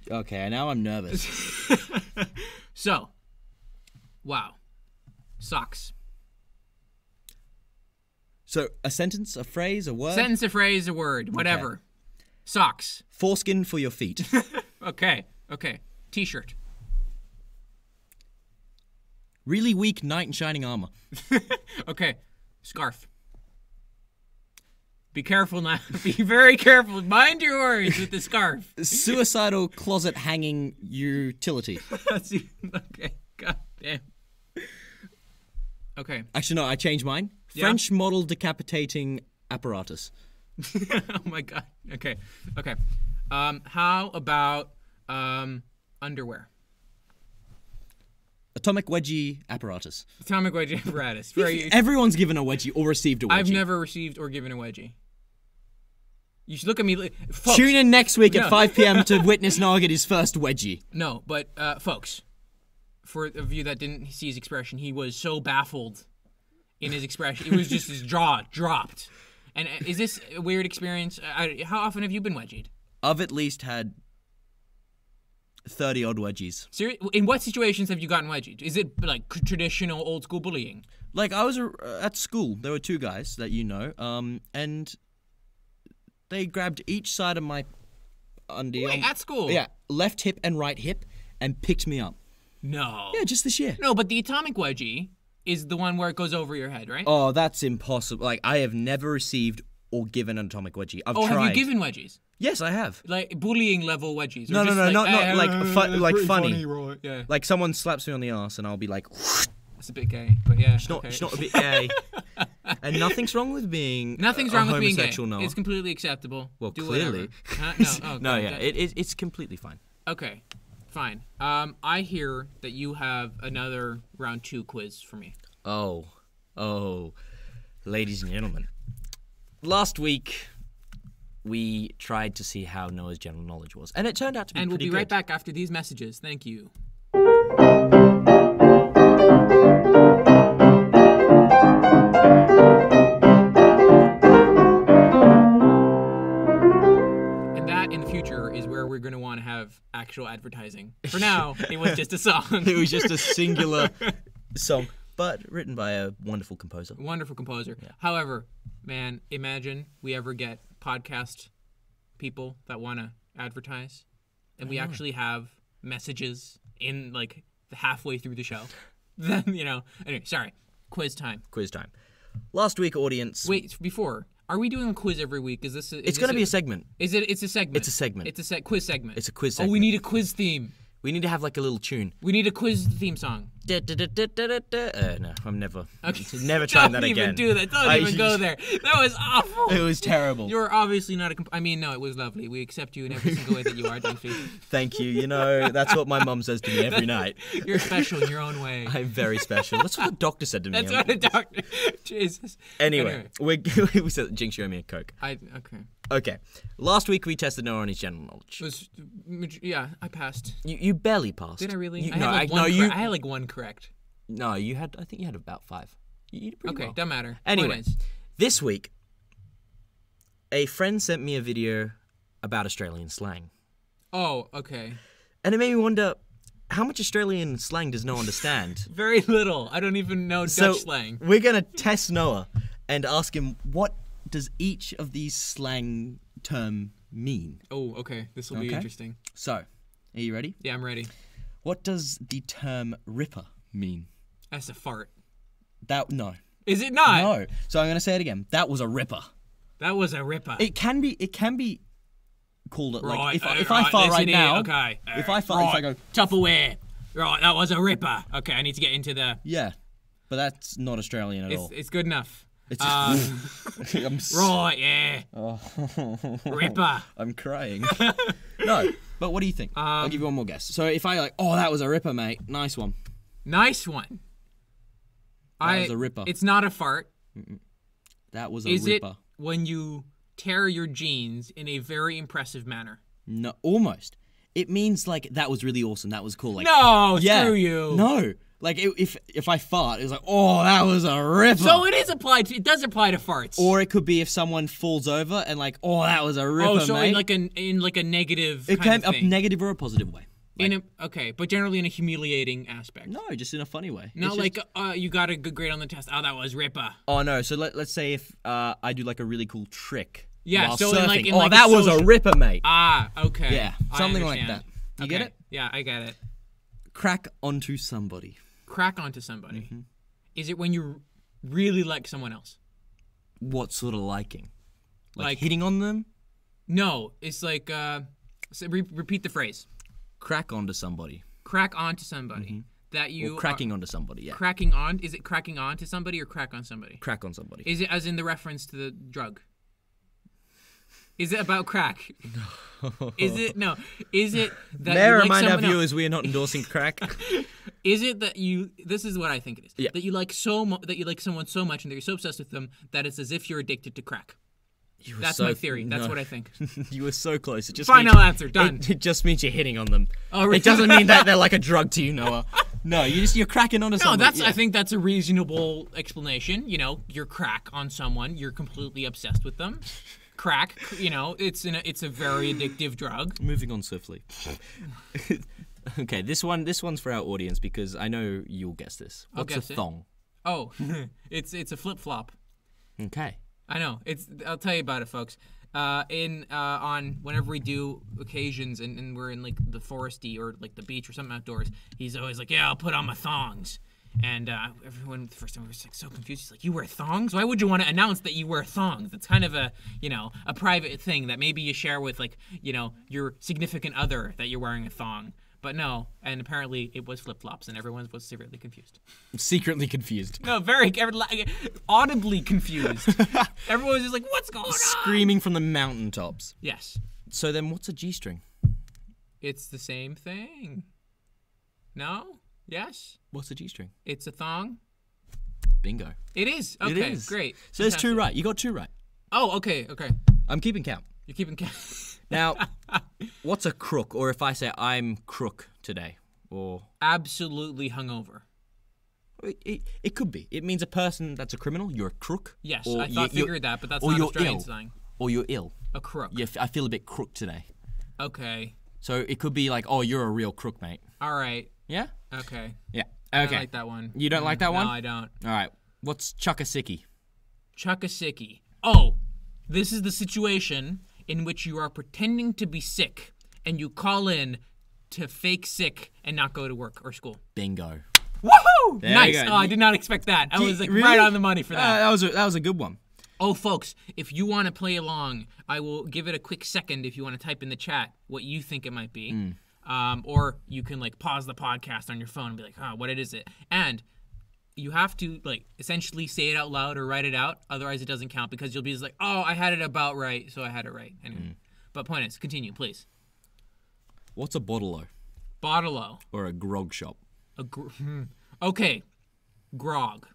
Speaker 2: Okay, now I'm nervous.
Speaker 1: So, wow, socks.
Speaker 2: So a sentence, a phrase, a word.
Speaker 1: Sentence, a phrase, a word, whatever. Okay. Socks.
Speaker 2: Foreskin for your feet.
Speaker 1: Okay. T-shirt.
Speaker 2: Really weak knight in shining armor.
Speaker 1: Okay. Scarf. Be careful now. Be very careful. Mind your words with the scarf.
Speaker 2: Suicidal closet hanging utility.
Speaker 1: Okay. God damn. Okay.
Speaker 2: Actually, no, I changed mine. Yeah? French model decapitating apparatus.
Speaker 1: Oh my god. Okay. How about underwear?
Speaker 2: Atomic wedgie apparatus.
Speaker 1: Atomic wedgie apparatus.
Speaker 2: Everyone's given a wedgie or received a wedgie.
Speaker 1: I've never received or given a wedgie. You should look at me. Folks,
Speaker 2: tune in next week at 5 p.m. to witness Noah get his first wedgie.
Speaker 1: No, but folks, for a view that didn't see his expression, he was so baffled in his expression. It was just his jaw dropped. And is this a weird experience? How often have you been wedgied?
Speaker 2: I've at least had 30 odd wedgies.
Speaker 1: In what situations have you gotten wedgied? Is it like traditional old school bullying?
Speaker 2: Like, I was at school. There were two guys that you know, and they grabbed each side of my undie.
Speaker 1: Wait, at school?
Speaker 2: Yeah, left hip and right hip, and picked me up.
Speaker 1: No.
Speaker 2: Yeah, just this year.
Speaker 1: No, but the atomic wedgie is the one where it goes over your head, right?
Speaker 2: Oh, that's impossible. Like, I have never received or given an atomic wedgie. I've tried.
Speaker 1: Have you given wedgies?
Speaker 2: Yes, I have.
Speaker 1: Like bullying level wedgies?
Speaker 2: No, not like funny.
Speaker 1: Right. Yeah.
Speaker 2: Like, someone slaps me on the ass, and I'll be like...
Speaker 1: It's a bit gay, but yeah.
Speaker 2: It's not a bit gay. And nothing's wrong with being
Speaker 1: Nothing's wrong with being gay.
Speaker 2: Noah.
Speaker 1: It's completely acceptable.
Speaker 2: Well,
Speaker 1: Do
Speaker 2: clearly.
Speaker 1: Huh? No, oh,
Speaker 2: no,
Speaker 1: okay.
Speaker 2: yeah, it's completely fine.
Speaker 1: Okay, fine. I hear that you have another round 2 quiz for me.
Speaker 2: Oh, ladies and gentlemen. Last week, we tried to see how Noah's general knowledge was, and it turned out to be
Speaker 1: And we'll
Speaker 2: pretty
Speaker 1: be right
Speaker 2: good.
Speaker 1: back after these messages. Thank you. And that in the future is where we're going to want to have actual advertising. For now, it was just a song.
Speaker 2: It was just a singular song, but written by a wonderful composer.
Speaker 1: Wonderful composer.
Speaker 2: Yeah.
Speaker 1: However, man, imagine we ever get podcast people that want to advertise, and we actually have messages in like the halfway through the show. Then Anyway, sorry. Quiz time.
Speaker 2: Quiz time. Last week, audience.
Speaker 1: Wait, before. Are we doing a quiz every week? Is this?
Speaker 2: It's going to be a segment.
Speaker 1: Is it? It's a segment.
Speaker 2: It's a segment.
Speaker 1: It's a quiz segment.
Speaker 2: It's a quiz
Speaker 1: Oh,
Speaker 2: segment.
Speaker 1: we need a quiz theme.
Speaker 2: We need to have like a little tune.
Speaker 1: We need a quiz theme song.
Speaker 2: No, I'm never trying that again.
Speaker 1: Don't even do that. Don't even go there. That was awful.
Speaker 2: It was terrible.
Speaker 1: You're obviously not a... no, it was lovely. We accept you in every single way that you are, Dunphy.
Speaker 2: Thank you. You know, that's what my mum says to me every night.
Speaker 1: You're special in your own way.
Speaker 2: I'm very special. That's what the doctor said to me.
Speaker 1: That's what a doctor... Jesus.
Speaker 2: Anyway. We said, Jinx, you owe me a Coke.
Speaker 1: Okay.
Speaker 2: Okay. Last week, we tested Noah on his general knowledge.
Speaker 1: I passed.
Speaker 2: You barely passed.
Speaker 1: Did I really?
Speaker 2: You,
Speaker 1: I had like one correct.
Speaker 2: No, I think you had about 5. You did pretty well.
Speaker 1: Doesn't matter.
Speaker 2: Anyway, this week, a friend sent me a video about Australian slang.
Speaker 1: Oh, okay.
Speaker 2: And it made me wonder, how much Australian slang does Noah understand?
Speaker 1: Very little. I don't even know Dutch slang.
Speaker 2: We're going to test Noah and ask him, what does each of these slang term mean?
Speaker 1: Oh, okay. This will be interesting.
Speaker 2: So, are you ready?
Speaker 1: Yeah, I'm ready.
Speaker 2: What does the term ripper mean?
Speaker 1: That's a fart.
Speaker 2: No.
Speaker 1: Is it not?
Speaker 2: No. So I'm going to say it again. That was a ripper.
Speaker 1: That was a ripper.
Speaker 2: It can be called it.
Speaker 1: Right,
Speaker 2: like if I fart right now.
Speaker 1: Okay.
Speaker 2: If I fart, if I go
Speaker 1: Tupperware. Right, that was a ripper. Okay, I need to get into the.
Speaker 2: Yeah, but that's not Australian at all.
Speaker 1: It's good enough.
Speaker 2: It's
Speaker 1: right, yeah.
Speaker 2: Oh.
Speaker 1: Ripper.
Speaker 2: I'm crying. No, but what do you think? I'll give you one more guess. So if I that was a ripper, mate. Nice one.
Speaker 1: Nice one.
Speaker 2: That was a ripper.
Speaker 1: It's not a fart.
Speaker 2: That was a
Speaker 1: ripper. Is it when you tear your jeans in a very impressive manner?
Speaker 2: No, almost. It means like that was really awesome. That was cool. Like
Speaker 1: no, screw you.
Speaker 2: No. Like, if I fart, it was like, oh, that was a ripper.
Speaker 1: So it does apply to farts.
Speaker 2: Or it could be if someone falls over and like, oh, that was a ripper,
Speaker 1: oh, so
Speaker 2: mate.
Speaker 1: in like a negative
Speaker 2: it
Speaker 1: kind
Speaker 2: can
Speaker 1: of thing.
Speaker 2: A negative or a positive way.
Speaker 1: Like, but generally in a humiliating aspect.
Speaker 2: No, just in a funny way.
Speaker 1: Not like, you got a good grade on the test. Oh, that was ripper.
Speaker 2: Oh, no. So let's say if I do like a really cool trick
Speaker 1: yeah,
Speaker 2: while
Speaker 1: so
Speaker 2: surfing. That was a ripper, mate.
Speaker 1: Ah, okay.
Speaker 2: Yeah, something like that. You get it?
Speaker 1: Yeah, I get it.
Speaker 2: Crack onto somebody.
Speaker 1: Crack onto somebody. Mm-hmm. Is it when you really like someone else?
Speaker 2: What sort of liking? Like hitting on them?
Speaker 1: No, it's like, repeat the phrase.
Speaker 2: Crack onto somebody.
Speaker 1: Crack onto somebody. Mm-hmm. That you
Speaker 2: or cracking onto somebody, yeah.
Speaker 1: Cracking on? Is it cracking on to somebody or crack on somebody?
Speaker 2: Crack on somebody.
Speaker 1: Is it as in the reference to the drug? Is it about crack? No. Is it no? Is it that
Speaker 2: May I
Speaker 1: remind
Speaker 2: our viewers we are not endorsing crack?
Speaker 1: Is it that you? This is what I think it is.
Speaker 2: Yeah.
Speaker 1: That you like that you like someone so much and that you're so obsessed with them that it's as if you're addicted to crack. That's my theory. That's what I think.
Speaker 2: You were so close. It just
Speaker 1: final answer done.
Speaker 2: It just means you're hitting on them.
Speaker 1: Oh, really?
Speaker 2: It doesn't mean that they're like a drug to you, Noah. No, you're cracking onto somebody.
Speaker 1: I think that's a reasonable explanation. You know, you're crack on someone. You're completely obsessed with them. Crack, it's a very addictive drug.
Speaker 2: Moving on swiftly. Okay, this one's for our audience because I know you'll guess this. What's a thong?
Speaker 1: Oh, it's a flip flop.
Speaker 2: Okay.
Speaker 1: I know. I'll tell you about it, folks. On whenever we do occasions and we're in like the foresty or like the beach or something outdoors, he's always like, "Yeah, I'll put on my thongs." And everyone the first time was like so confused. He's like, "You wear thongs? Why would you want to announce that you wear thongs? It's kind of a a private thing that maybe you share with like your significant other that you're wearing a thong." But no, and apparently it was flip-flops, and everyone was secretly confused.
Speaker 2: Secretly confused.
Speaker 1: No, very audibly confused. Everyone was just like, "What's going on?"
Speaker 2: Screaming from the mountaintops.
Speaker 1: Yes.
Speaker 2: So then what's a G-string?
Speaker 1: It's the same thing. No? Yes?
Speaker 2: What's a G-string?
Speaker 1: It's a thong.
Speaker 2: Bingo.
Speaker 1: It is? Okay,
Speaker 2: it is.
Speaker 1: Great.
Speaker 2: So there's 2 right. You got 2 right.
Speaker 1: Oh, okay.
Speaker 2: I'm keeping count.
Speaker 1: You're keeping count.
Speaker 2: Now, what's a crook? Or if I say I'm crook today, or
Speaker 1: absolutely hungover.
Speaker 2: It could be. It means a person that's a criminal. You're a crook.
Speaker 1: Yes,
Speaker 2: or
Speaker 1: I figured that, but that's not Australian slang.
Speaker 2: Or you're ill.
Speaker 1: A crook.
Speaker 2: Yeah, I feel a bit crook today.
Speaker 1: Okay.
Speaker 2: So it could be like, oh, you're a real crook, mate.
Speaker 1: All right.
Speaker 2: Yeah.
Speaker 1: Okay.
Speaker 2: Yeah.
Speaker 1: I
Speaker 2: Okay.
Speaker 1: don't like that one.
Speaker 2: You don't like that one?
Speaker 1: No, I don't.
Speaker 2: All right. What's chuck-a-sicky?
Speaker 1: Chuck-a-sicky. Oh, this is the situation in which you are pretending to be sick and you call in to fake sick and not go to work or school.
Speaker 2: Bingo.
Speaker 1: Woohoo!
Speaker 2: There
Speaker 1: Nice.
Speaker 2: you go.
Speaker 1: Oh, I did not expect that. I was like
Speaker 2: really?
Speaker 1: right on the money for that.
Speaker 2: That was a good one.
Speaker 1: Oh, folks, if you want to play along, I will give it a quick second if you want to type in the chat what you think it might be. Or you can like pause the podcast on your phone and be like, what is it? And you have to like essentially say it out loud or write it out. Otherwise, it doesn't count because you'll be just like, oh, I had it about right, so I had it right. Anyway. But point is, continue, please.
Speaker 2: What's a bottle-o?
Speaker 1: Bottle-o.
Speaker 2: Or a grog shop?
Speaker 1: Okay. Grog.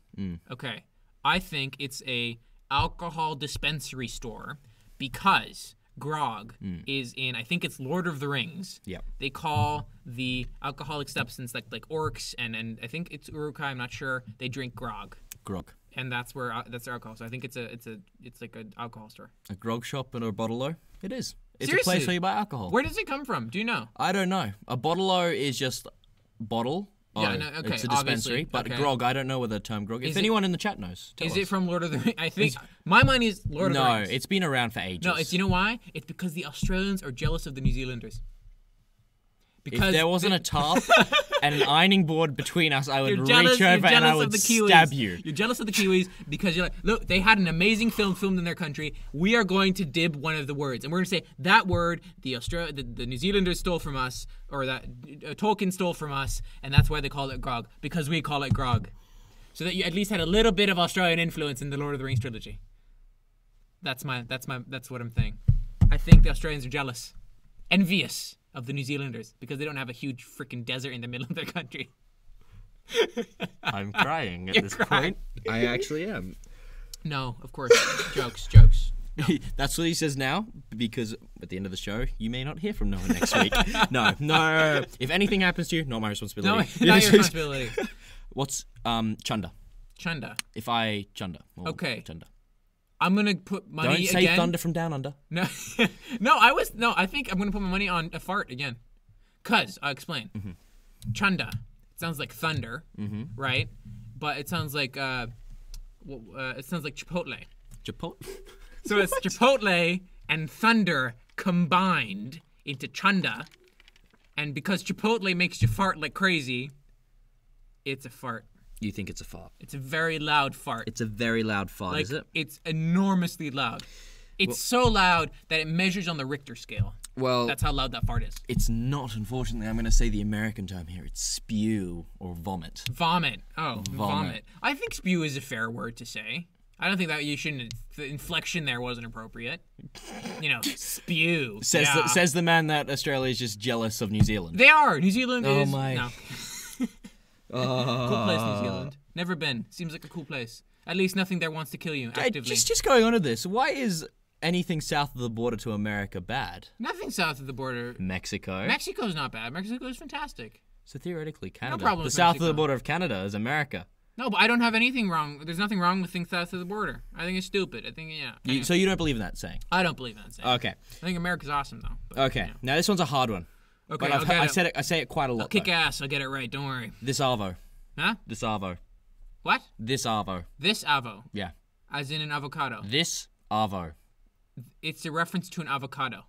Speaker 1: Okay. I think it's a alcohol dispensary store because grog is in, I think it's Lord of the Rings.
Speaker 2: Yep.
Speaker 1: They call the alcoholic substance like orcs and I think it's Uruk-hai, I'm not sure. They drink grog.
Speaker 2: Grog.
Speaker 1: And that's their alcohol. So I think it's like an alcohol store.
Speaker 2: A grog shop and a bottle-o? It is. It's
Speaker 1: Seriously?
Speaker 2: a place where you buy alcohol.
Speaker 1: Where does it come from? Do you know?
Speaker 2: I don't know. A bottle-o is just bottle.
Speaker 1: Yeah, no, okay,
Speaker 2: it's a dispensary. But grog, I don't know what the term grog is. If anyone in the chat knows, tell us.
Speaker 1: Is it from Lord of the Rings? I think my money is Lord of the Rings.
Speaker 2: No, it's been around for ages.
Speaker 1: No, you know why? It's because the Australians are jealous of the New Zealanders.
Speaker 2: Because if there wasn't a tarp and an ironing board between us, I would reach over and I would stab you.
Speaker 1: You're jealous of the Kiwis because you're like, look, they had an amazing film filmed in their country. We are going to dib one of the words. And we're going to say that word the New Zealanders stole from us, or that Tolkien stole from us, and that's why they call it grog, because we call it grog. So that you at least had a little bit of Australian influence in the Lord of the Rings trilogy. That's what I'm saying. I think the Australians are jealous. Envious of the New Zealanders because they don't have a huge freaking desert in the middle of their country.
Speaker 2: I'm crying at this point. I actually am.
Speaker 1: No, of course. Jokes. No.
Speaker 2: That's what he says now because at the end of the show, you may not hear from Noah next week. No. If anything happens to you, not my responsibility.
Speaker 1: No, not your responsibility.
Speaker 2: What's chunder?
Speaker 1: Chunder.
Speaker 2: If I chunder.
Speaker 1: Okay.
Speaker 2: Chunder.
Speaker 1: I'm gonna put money again.
Speaker 2: Don't say thunder from down under.
Speaker 1: No, I think I'm gonna put my money on a fart again. Cause I'll explain. Chunda. It sounds like thunder, right? But it sounds like Chipotle.
Speaker 2: Chipotle.
Speaker 1: So it's Chipotle and thunder combined into chunda, and because Chipotle makes you fart like crazy, it's a fart.
Speaker 2: You think it's a fart?
Speaker 1: It's a very loud fart.
Speaker 2: It's a very loud fart, is it?
Speaker 1: It's enormously loud. It's so loud that it measures on the Richter scale.
Speaker 2: Well,
Speaker 1: that's how loud that fart is.
Speaker 2: It's not, unfortunately. I'm going to say the American term here. It's spew or vomit.
Speaker 1: Vomit. Oh, vomit. I think spew is a fair word to say. I don't think that you shouldn't. The inflection there wasn't appropriate. Spew.
Speaker 2: Says the man that Australia is just jealous of New Zealand.
Speaker 1: They are. New Zealand is.
Speaker 2: Oh my.
Speaker 1: No. Cool place, New Zealand. Never been. Seems like a cool place. At least nothing there wants to kill you actively.
Speaker 2: Just going on to this. Why is anything south of the border to America bad?
Speaker 1: Nothing south of the border.
Speaker 2: Mexico.
Speaker 1: Mexico's not bad. Mexico is fantastic.
Speaker 2: So theoretically, Canada.
Speaker 1: No problem
Speaker 2: the
Speaker 1: with
Speaker 2: south
Speaker 1: Mexico.
Speaker 2: of the border of Canada is America.
Speaker 1: No, but I don't have anything wrong. There's nothing wrong with things south of the border. I think it's stupid. I think, yeah. Anyway.
Speaker 2: So you don't believe in that saying?
Speaker 1: I don't believe in that saying.
Speaker 2: Okay.
Speaker 1: I think America's awesome, though. But,
Speaker 2: okay. Now, this one's a hard one.
Speaker 1: Okay,
Speaker 2: but I say it quite a lot.
Speaker 1: I'll kick ass. I'll get it right. Don't worry.
Speaker 2: This arvo.
Speaker 1: Huh?
Speaker 2: This arvo.
Speaker 1: What?
Speaker 2: This avo.
Speaker 1: This avo.
Speaker 2: Yeah.
Speaker 1: As in an avocado.
Speaker 2: This avo.
Speaker 1: It's a reference to an avocado.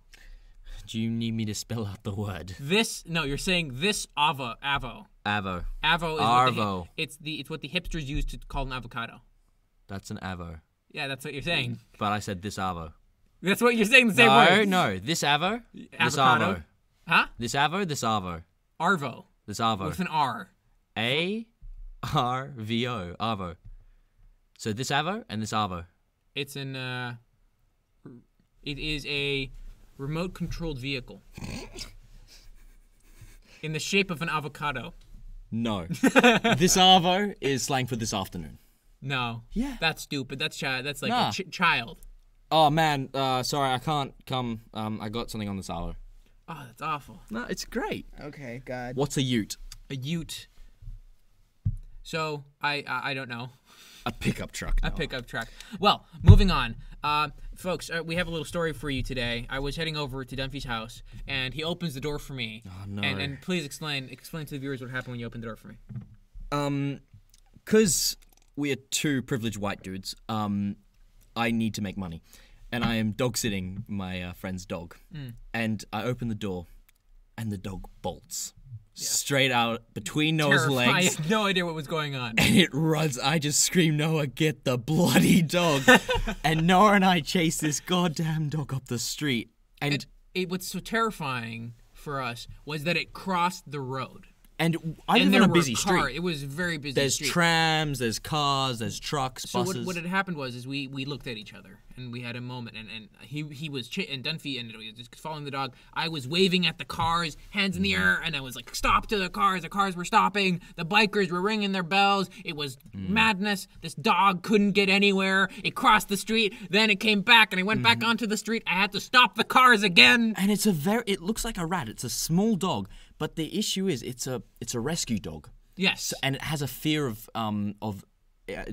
Speaker 2: Do you need me to spell out the word?
Speaker 1: No, you're saying this avo.
Speaker 2: Avo.
Speaker 1: Avo is
Speaker 2: Arvo.
Speaker 1: It's what the hipsters use to call an avocado.
Speaker 2: That's an avo.
Speaker 1: Yeah, that's what you're saying.
Speaker 2: But I said this avo.
Speaker 1: That's what you're saying, the same word.
Speaker 2: No. This avo, this
Speaker 1: Avocado.
Speaker 2: avo.
Speaker 1: Huh?
Speaker 2: This avo, this avo.
Speaker 1: Arvo.
Speaker 2: This avo.
Speaker 1: With an R.
Speaker 2: A-R-V-O. Avo. So this avo and this avo.
Speaker 1: It's it is a remote-controlled vehicle. In the shape of an avocado.
Speaker 2: No. This avo is slang for this afternoon.
Speaker 1: No.
Speaker 2: Yeah.
Speaker 1: That's stupid. That's like
Speaker 2: Nah.
Speaker 1: a child.
Speaker 2: Oh, man. Sorry, I can't come. I got something on this avo.
Speaker 1: Oh, that's awful.
Speaker 2: No, it's great.
Speaker 1: Okay, God.
Speaker 2: What's a ute?
Speaker 1: A ute. So, I don't know.
Speaker 2: A pickup truck.
Speaker 1: A pickup truck. Well, moving on. Folks, we have a little story for you today. I was heading over to Dunphy's house, and he opens the door for me.
Speaker 2: Oh, no.
Speaker 1: And please explain to the viewers what happened when you opened the door for me.
Speaker 2: Because we are two privileged white dudes, I need to make money. And I am dog sitting my friend's dog. And I open the door, and the dog bolts. Straight out between Noah's
Speaker 1: Terrifying.
Speaker 2: legs.
Speaker 1: I had no idea what was going on.
Speaker 2: And it runs. I just scream, Noah, get the bloody dog. And Noah and I chase this goddamn dog up the street. And
Speaker 1: what's so terrifying for us was that it crossed the road.
Speaker 2: And I live on a busy street.
Speaker 1: It was a very busy
Speaker 2: There's
Speaker 1: street.
Speaker 2: trams, there's cars, there's trucks, buses.
Speaker 1: So what had happened was we looked at each other and we had a moment, and he was and Dunphy and we was just following the dog. I was waving at the cars, hands in the air, and I was like, "Stop to the cars!" The cars were stopping. The bikers were ringing their bells. It was madness. This dog couldn't get anywhere. It crossed the street, then it came back, and it went back onto the street. I had to stop the cars again.
Speaker 2: And it looks like a rat. It's a small dog. But the issue is, it's a rescue dog.
Speaker 1: Yes.
Speaker 2: And it has a fear of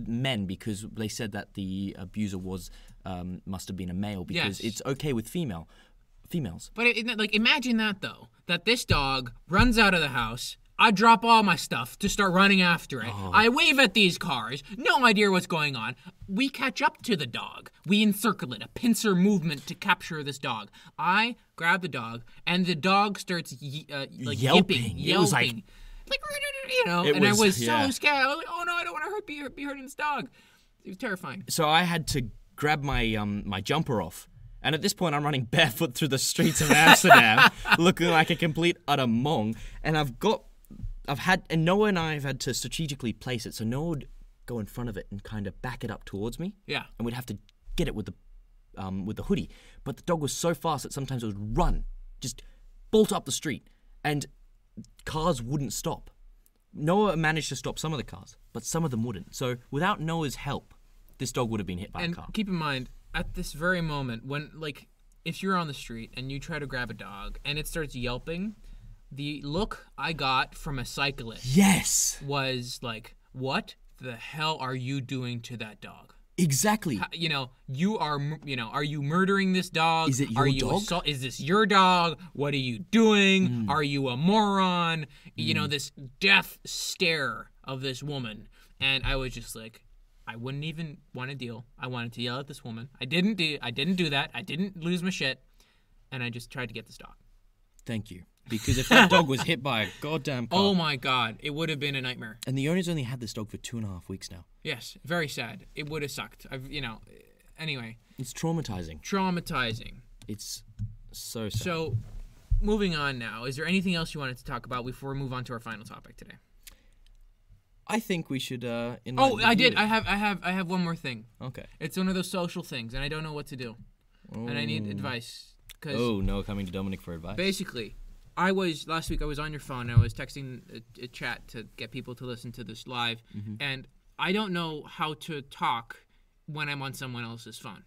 Speaker 2: men because they said that the abuser must have been a male because it's okay with females.
Speaker 1: But imagine that though, that this dog runs out of the house. I drop all my stuff to start running after it.
Speaker 2: Oh.
Speaker 1: I wave at these cars. No idea what's going on. We catch up to the dog. We encircle it, a pincer movement to capture this dog. I grab the dog, and the dog starts
Speaker 2: yelping. It was like,
Speaker 1: and I was so scared. I was like, oh no, I don't want to be hurting this dog. It was terrifying.
Speaker 2: So I had to grab my my jumper off. And at this point, I'm running barefoot through the streets of Amsterdam, looking like a complete utter mong. And Noah and I have had to strategically place it. So Noah would go in front of it and kind of back it up towards me.
Speaker 1: Yeah.
Speaker 2: And we'd have to get it with the hoodie. But the dog was so fast that sometimes it would run, just bolt up the street. And cars wouldn't stop. Noah managed to stop some of the cars, but some of them wouldn't. So without Noah's help, this dog would have been hit by a car.
Speaker 1: And keep in mind, at this very moment, when, if you're on the street and you try to grab a dog and it starts yelping, the look I got from a cyclist was like, what the hell are you doing to that dog?
Speaker 2: Exactly.
Speaker 1: Are you murdering this dog?
Speaker 2: Is it your dog?
Speaker 1: Is this your dog? What are you doing? Are you a moron? This death stare of this woman. And I was just like, I wouldn't even want to deal. I wanted to yell at this woman. I didn't do that. I didn't lose my shit. And I just tried to get this dog.
Speaker 2: Thank you. Because if that dog was hit by a goddamn car...
Speaker 1: Oh my God. It would have been a nightmare.
Speaker 2: And the owners only had this dog for 2.5 weeks now.
Speaker 1: Yes. Very sad. It would have sucked. Anyway.
Speaker 2: It's traumatizing. It's so sad.
Speaker 1: So, moving on now. Is there anything else you wanted to talk about before we move on to our final topic today?
Speaker 2: I think we should.
Speaker 1: I did. I have one more thing.
Speaker 2: Okay.
Speaker 1: It's one of those social things, and I don't know what to do, and I need advice.
Speaker 2: No, coming to Dominic for advice.
Speaker 1: Basically, last week I was on your phone. I was texting a chat to get people to listen to this live, and I don't know how to talk when I'm on someone else's phone.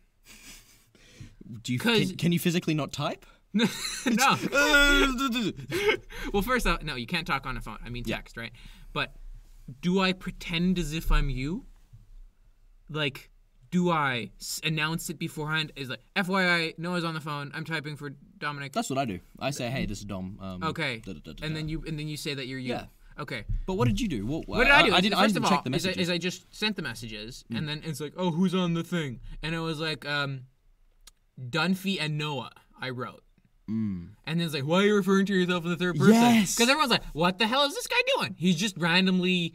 Speaker 2: Can you physically not type?
Speaker 1: No. Well, first off, no, you can't talk on a phone. I mean text, right? But do I pretend as if I'm you? Like, do I announce it beforehand? Is like, FYI, Noah's on the phone. I'm typing for Dominic.
Speaker 2: That's what I do. I say, hey, this is Dom.
Speaker 1: Okay. And then you say that you're you.
Speaker 2: Yeah.
Speaker 1: Okay.
Speaker 2: But what did you do?
Speaker 1: What did I do?
Speaker 2: I didn't check the messages.
Speaker 1: Is I just sent the messages, and then it's like, oh, who's on the thing? And it was like, Dunphy and Noah, I wrote. And then it's like, why are you referring to yourself in the third person?
Speaker 2: Yes.
Speaker 1: Because everyone's like, what the hell is this guy doing? He's just randomly,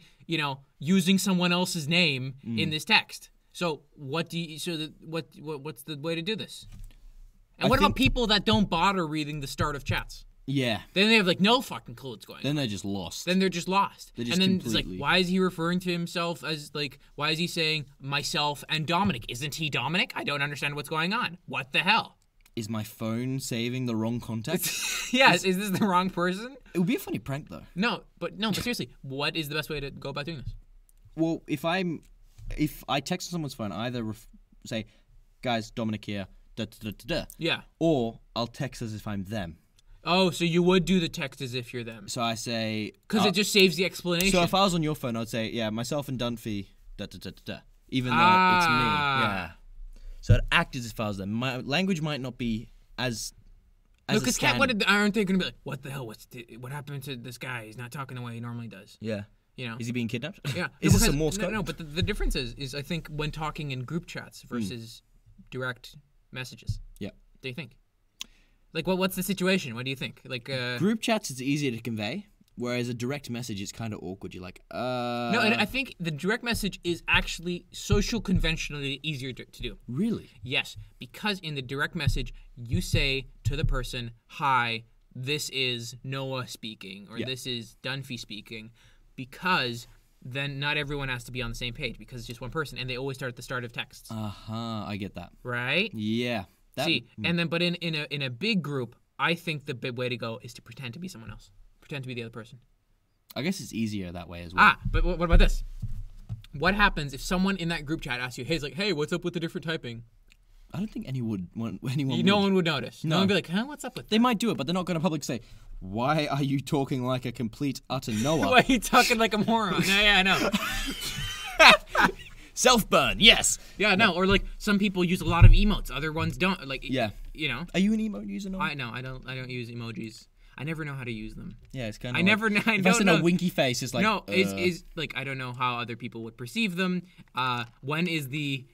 Speaker 1: using someone else's name in this text. So what's the way to do this? And what about people that don't bother reading the start of chats?
Speaker 2: Yeah.
Speaker 1: Then they have like no fucking clue what's going on.
Speaker 2: Then they're just lost.
Speaker 1: Then they're just lost.
Speaker 2: They're just
Speaker 1: and then
Speaker 2: completely...
Speaker 1: it's like, why is he referring to himself as like, why is he saying myself and Dominic? Isn't he Dominic? I don't understand what's going on. What the hell?
Speaker 2: Is my phone saving the wrong contact?
Speaker 1: Is this the wrong person?
Speaker 2: It would be a funny prank though.
Speaker 1: No, but seriously, what is the best way to go about doing this?
Speaker 2: Well, if I text someone's phone, I either say, guys, Dominic here, da da da da da.
Speaker 1: Yeah.
Speaker 2: Or I'll text as if I'm them.
Speaker 1: Oh, so you would do the text as if you're them.
Speaker 2: So I say...
Speaker 1: Because it just saves the explanation.
Speaker 2: So if I was on your phone, I'd say, yeah, myself and Dunphy, da da da da da. Even though it's me. Yeah. So it act as if I was them. My language might not be as
Speaker 1: because aren't they going to be like, what the hell? What happened to this guy? He's not talking the way he normally does.
Speaker 2: Yeah. Is he being kidnapped?
Speaker 1: Yeah.
Speaker 2: Is this a Morse code?
Speaker 1: No, but the difference is I think when talking in group chats versus direct messages.
Speaker 2: Yeah.
Speaker 1: What do you think? Like, what's the situation? What do you think? Like,
Speaker 2: group chats is easier to convey, whereas a direct message is kind of awkward. You're like,
Speaker 1: No, and I think the direct message is actually social conventionally easier to do.
Speaker 2: Really?
Speaker 1: Yes, because in the direct message, you say to the person, hi, this is Noah speaking, or this is Dunphy speaking, because then not everyone has to be on the same page, because it's just one person, and they always start at the start of texts.
Speaker 2: I get that.
Speaker 1: Right?
Speaker 2: Yeah.
Speaker 1: But in a big group, I think the big way to go is to pretend to be someone else. Pretend to be the other person.
Speaker 2: I guess it's easier that way as well.
Speaker 1: But what about this? What happens if someone in that group chat asks you, hey, what's up with the different typing?
Speaker 2: I don't think anyone would.
Speaker 1: No one would notice. No one would be like, what's up with that?
Speaker 2: They might do it, but they're not going to publicly say, why are you talking like a complete utter Noah?
Speaker 1: Why are you talking like a moron? Yeah, I know.
Speaker 2: Self-burn, yes.
Speaker 1: Yeah, no, or like some people use a lot of emotes, other ones don't. Like,
Speaker 2: yeah,
Speaker 1: Are
Speaker 2: you an emote user? No,
Speaker 1: I don't use emojis. I never know how to use them.
Speaker 2: Yeah, it's kind of.
Speaker 1: If I send
Speaker 2: a winky face, it's like
Speaker 1: is like I don't know how other people would perceive them. When is the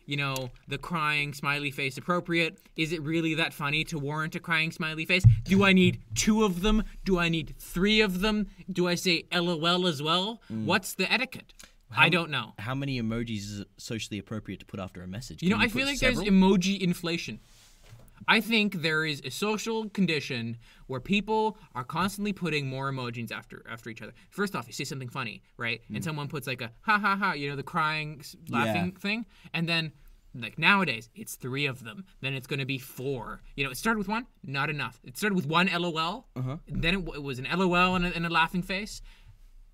Speaker 1: crying smiley face appropriate? Is it really that funny to warrant a crying smiley face? Do I need 2 of them? Do I need 3 of them? Do I say LOL as well? What's the etiquette? I don't know.
Speaker 2: How many emojis is socially appropriate to put after a message?
Speaker 1: I feel like there's emoji inflation. I think there is a social condition where people are constantly putting more emojis after each other. First off, you say something funny, right? And someone puts like a ha ha ha, the crying, laughing thing. And then, like nowadays, it's 3 of them. Then it's going to be 4. It started with 1, not enough. It started with 1 LOL. Then it was an LOL and a laughing face.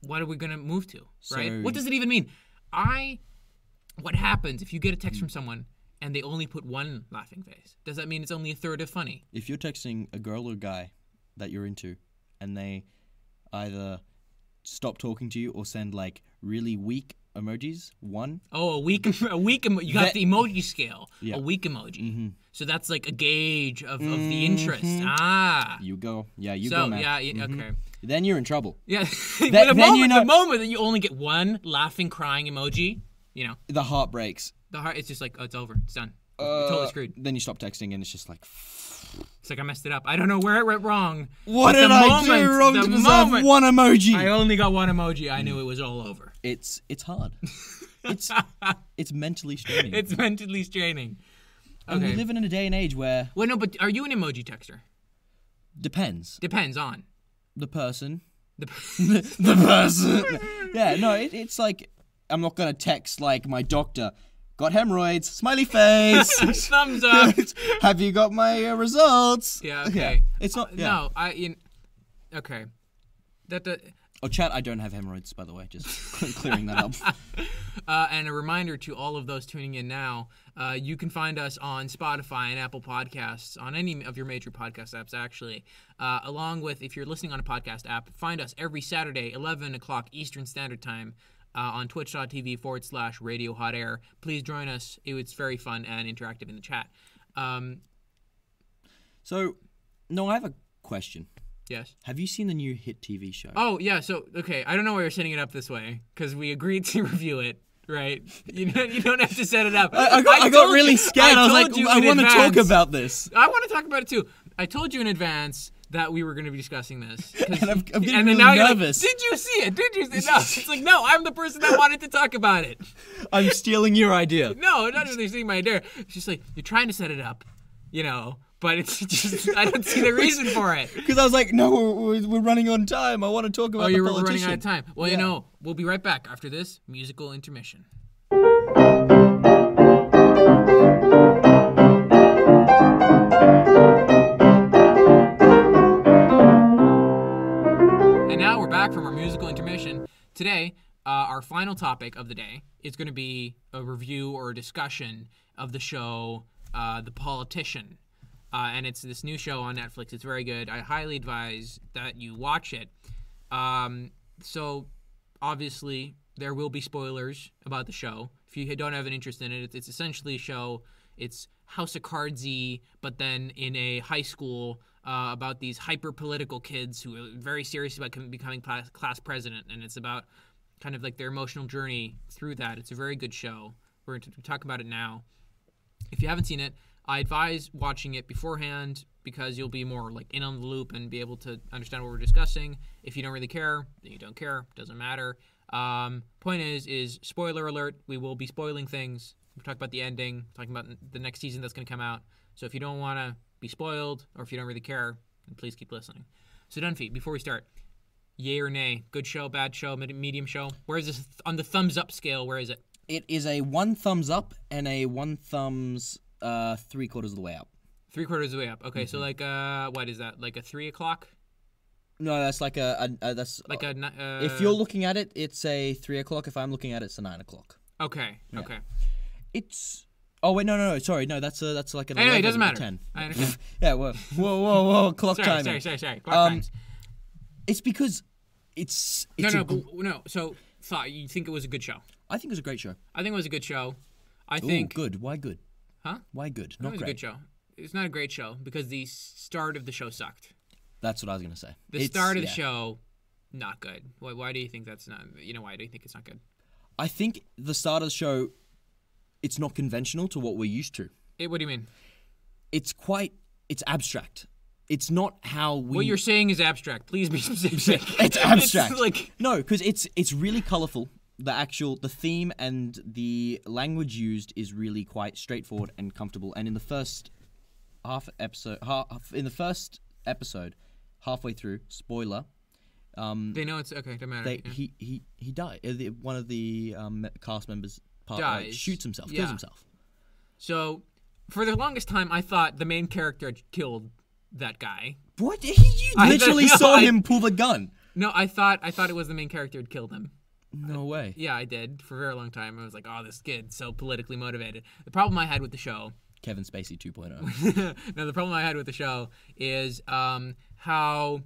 Speaker 1: What are we going to move to, right? What does it even mean? What happens if you get a text from someone and they only put 1 laughing face? Does that mean it's only a third of funny?
Speaker 2: If you're texting a girl or guy that you're into and they either stop talking to you or send like really weak emojis, 1.
Speaker 1: Oh, a weak emoji. You got the emoji scale.
Speaker 2: Yeah.
Speaker 1: A weak emoji. So that's like a gauge of the interest.
Speaker 2: You go. Yeah, you
Speaker 1: go,
Speaker 2: go, man.
Speaker 1: Yeah, okay.
Speaker 2: Then you're in trouble.
Speaker 1: Yeah. The moment that you only get 1 laughing, crying emoji,
Speaker 2: the heart breaks.
Speaker 1: It's just like, oh, it's over. It's done. You're totally screwed.
Speaker 2: Then you stop texting and it's just like...
Speaker 1: It's like I messed it up. I don't know where it went wrong.
Speaker 2: What did I do wrong to deserve 1 emoji?
Speaker 1: I only got 1 emoji. I knew it was all over.
Speaker 2: It's hard. It's mentally straining.
Speaker 1: It's mentally straining.
Speaker 2: And we live in a day and age where...
Speaker 1: Well, no, but are you an emoji texter?
Speaker 2: Depends.
Speaker 1: Depends on?
Speaker 2: The person. The person. Yeah, no, it's like... I'm not going to text like my doctor... Got hemorrhoids, smiley face.
Speaker 1: Thumbs up.
Speaker 2: Have you got my results?
Speaker 1: Yeah, okay.
Speaker 2: Yeah. It's not...
Speaker 1: No, okay.
Speaker 2: Oh, chat, I don't have hemorrhoids, by the way. Just clearing that up.
Speaker 1: And a reminder to all of those tuning in now, you can find us on Spotify and Apple Podcasts, on any of your major podcast apps, actually. Along with, if you're listening on a podcast app, find us every Saturday, 11 o'clock Eastern Standard Time, on twitch.tv/Radio Hot Air. Please join us. It's very fun and interactive in the chat.
Speaker 2: So, no, I have a question.
Speaker 1: Yes.
Speaker 2: Have you seen the new hit TV show?
Speaker 1: Oh, yeah. So, okay. I don't know why you're setting it up this way because we agreed to review it, right? You don't have to set it up.
Speaker 2: I got really scared. I was like, I want to talk about this.
Speaker 1: I want to talk about it too. I told you in advance that we were going to be discussing this.
Speaker 2: And I'm getting really nervous.
Speaker 1: Like, did you see it? Did you see it? No. It's like, no, I'm the person that wanted to talk about it.
Speaker 2: I'm stealing your idea.
Speaker 1: No, not really stealing my idea. It's just like, you're trying to set it up, but it's just, I don't see the reason for it.
Speaker 2: Because I was like, no, we're running on time. I want to talk about the politician.
Speaker 1: Oh, you're running out of time. Well, we'll be right back after this musical intermission. And now we're back from our musical intermission. Today, our final topic of the day is going to be a review or a discussion of the show The Politician. And it's this new show on Netflix. It's very good. I highly advise that you watch it. So, obviously, there will be spoilers about the show. If you don't have an interest in it, it's essentially a show. It's House of Cards-y, but then in a high school about these hyper-political kids who are very serious about becoming class president. And it's about kind of like their emotional journey through that. It's a very good show. We're going to talk about it now. If you haven't seen it, I advise watching it beforehand because you'll be more like in on the loop and be able to understand what we're discussing. If you don't really care, then you don't care. Doesn't matter. Point is spoiler alert. We will be spoiling things. We're talking about the ending, talking about the next season that's going to come out. So if you don't want to be spoiled or if you don't really care, then please keep listening. So Dunphy, before we start, yay or nay? Good show, bad show, medium show? Where is this on the thumbs up scale? Where is it?
Speaker 2: It is a 1 thumbs up and a 1 thumbs 3/4 of the way up.
Speaker 1: 3/4 of the way up. Okay, so like what is that? Like a 3 o'clock?
Speaker 2: No, that's like that's like if you're looking at it, it's a 3 o'clock. If I'm looking at it, it's a 9 o'clock.
Speaker 1: Okay.
Speaker 2: Yeah.
Speaker 1: Okay.
Speaker 2: It's no, sorry, no, that's like an 11
Speaker 1: anyway, it doesn't matter.
Speaker 2: 10.
Speaker 1: I understand.
Speaker 2: Yeah, whoa, clock timing.
Speaker 1: Sorry, clock times.
Speaker 2: It's because it's
Speaker 1: no. So, thought you think it was a good show?
Speaker 2: I think it was a great show.
Speaker 1: I think it was a good show. I think
Speaker 2: good. Why good?
Speaker 1: Huh?
Speaker 2: Why good?
Speaker 1: Not great. It was a good show. It's not a great show because the start of the show sucked.
Speaker 2: That's what I was gonna say.
Speaker 1: The start of the show, not good. Why do you think that's not? Why do you think it's not good?
Speaker 2: I think the start of the show, it's not conventional to what we're used to.
Speaker 1: What do you mean?
Speaker 2: It's abstract. It's not how we.
Speaker 1: What you're saying is abstract. Please be specific.
Speaker 2: It's abstract.
Speaker 1: It's like
Speaker 2: no, because it's really colorful. The theme and the language used is really quite straightforward and comfortable. And in the first episode, halfway through, spoiler.
Speaker 1: They know it's okay. Don't matter.
Speaker 2: He died. One of the cast members
Speaker 1: dies.
Speaker 2: Shoots himself. Kills himself.
Speaker 1: So, for the longest time, I thought the main character killed that guy.
Speaker 2: What? You literally saw him pull the gun.
Speaker 1: No, I thought it was the main character who had killed him.
Speaker 2: No way.
Speaker 1: Yeah, I did. For a very long time, I was like, oh, this kid's so politically motivated. The problem I had with the show...
Speaker 2: Kevin Spacey 2.0.
Speaker 1: No, the problem I had with the show is how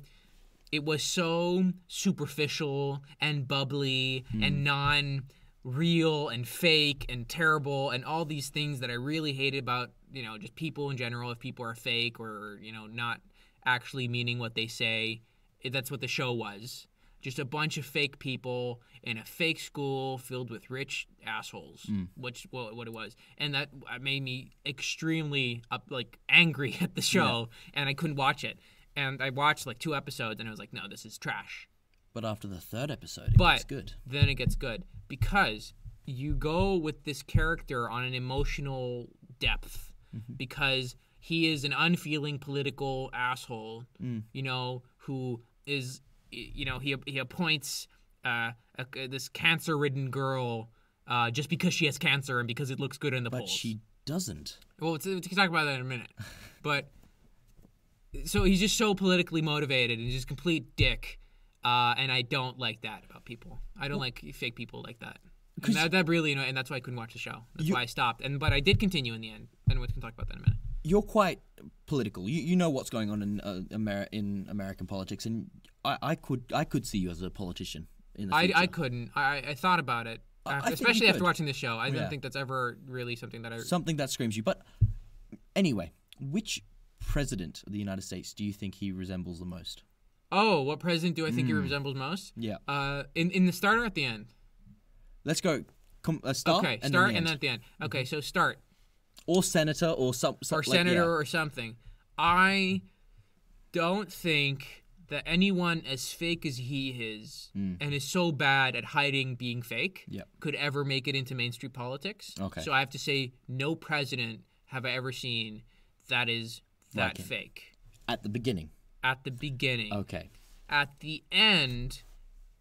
Speaker 1: it was so superficial and bubbly and non-real and fake and terrible and all these things that I really hated about, just people in general. If people are fake or, not actually meaning what they say, that's what the show was. Just a bunch of fake people in a fake school filled with rich assholes, which what it was. And that made me extremely angry at the show, and I couldn't watch it. And I watched 2 episodes, and I was like, no, this is trash.
Speaker 2: But after the 3rd episode, it gets good.
Speaker 1: Then it gets good because you go with this character on an emotional depth because he is an unfeeling political asshole, who is... he appoints this cancer-ridden girl just because she has cancer and because it looks good in the polls.
Speaker 2: But she doesn't.
Speaker 1: Well, we can talk about that in a minute. But so he's just so politically motivated and just complete dick, and I don't like that about people. I don't like fake people like that. And that really, and that's why I couldn't watch the show. That's why I stopped. But I did continue in the end. And we can talk about that in a minute.
Speaker 2: You're quite political. You know what's going on in American politics, and I could see you as a politician in the future.
Speaker 1: I couldn't. I thought about it, especially after watching this show. I don't think that's ever really something that
Speaker 2: screams you. But anyway, which president of the United States do you think he resembles the most?
Speaker 1: Oh, what president do I think he resembles most?
Speaker 2: Yeah.
Speaker 1: In the start or at the end?
Speaker 2: Let's go. Start.
Speaker 1: Okay,
Speaker 2: and
Speaker 1: start
Speaker 2: then
Speaker 1: and then at the end. Okay, so start.
Speaker 2: Or senator or something.
Speaker 1: Or senator or something. I don't think that anyone as fake as he is and is so bad at hiding being fake could ever make it into mainstream politics.
Speaker 2: Okay.
Speaker 1: So I have to say no president have I ever seen that is that fake.
Speaker 2: At the beginning.
Speaker 1: At the beginning.
Speaker 2: Okay.
Speaker 1: At the end,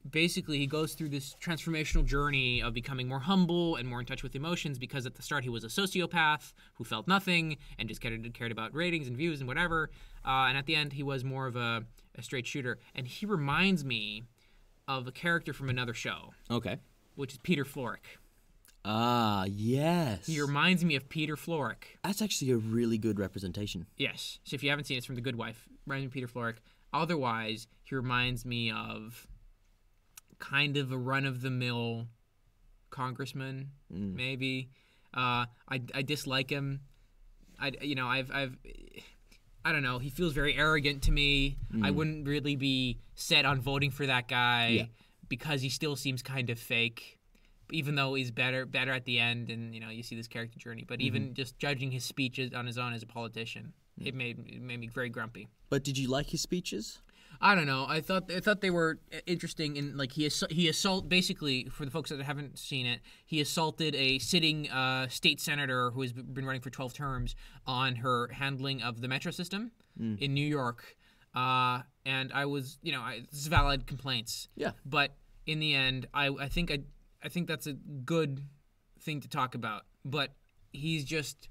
Speaker 1: basically he goes through this transformational journey of becoming more humble and more in touch with emotions, because at the start he was a sociopath who felt nothing and just cared about ratings and views and whatever. And at the end he was more of a straight shooter. And he reminds me of a character from another show.
Speaker 2: Okay.
Speaker 1: Which is Peter Florrick.
Speaker 2: Ah, yes.
Speaker 1: He reminds me of Peter Florrick.
Speaker 2: That's actually a really good representation.
Speaker 1: Yes. So if you haven't seen it, it's from The Good Wife. Reminds me of Peter Florrick. Otherwise, he reminds me of kind of a run-of-the-mill congressman, maybe. I dislike him. I don't know. He feels very arrogant to me. I wouldn't really be set on voting for that guy because he still seems kind of fake, even though he's better at the end, and you see this character journey. But even just judging his speeches on his own as a politician, it made me very grumpy.
Speaker 2: But did you like his speeches?
Speaker 1: I don't know. I thought they were interesting. In like he basically, for the folks that haven't seen it, he assaulted a sitting state senator who has been running for 12 terms on her handling of the metro system in New York. And I was, this is valid complaints.
Speaker 2: Yeah.
Speaker 1: But in the end, I think that's a good thing to talk about. But he's just,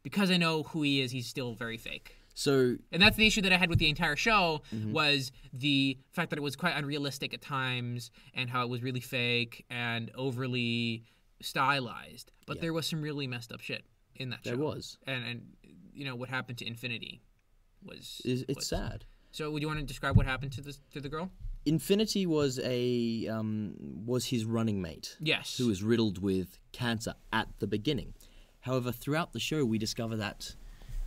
Speaker 1: because I know who he is, he's still very fake.
Speaker 2: So,
Speaker 1: and that's the issue that I had with the entire show, was the fact that it was quite unrealistic at times and how it was really fake and overly stylized. But there was some really messed up shit in that show.
Speaker 2: There was.
Speaker 1: And what happened to Infinity was
Speaker 2: sad.
Speaker 1: So would you want to describe what happened to the girl?
Speaker 2: Infinity was was his running mate.
Speaker 1: Yes.
Speaker 2: Who was riddled with cancer at the beginning. However, throughout the show we discover that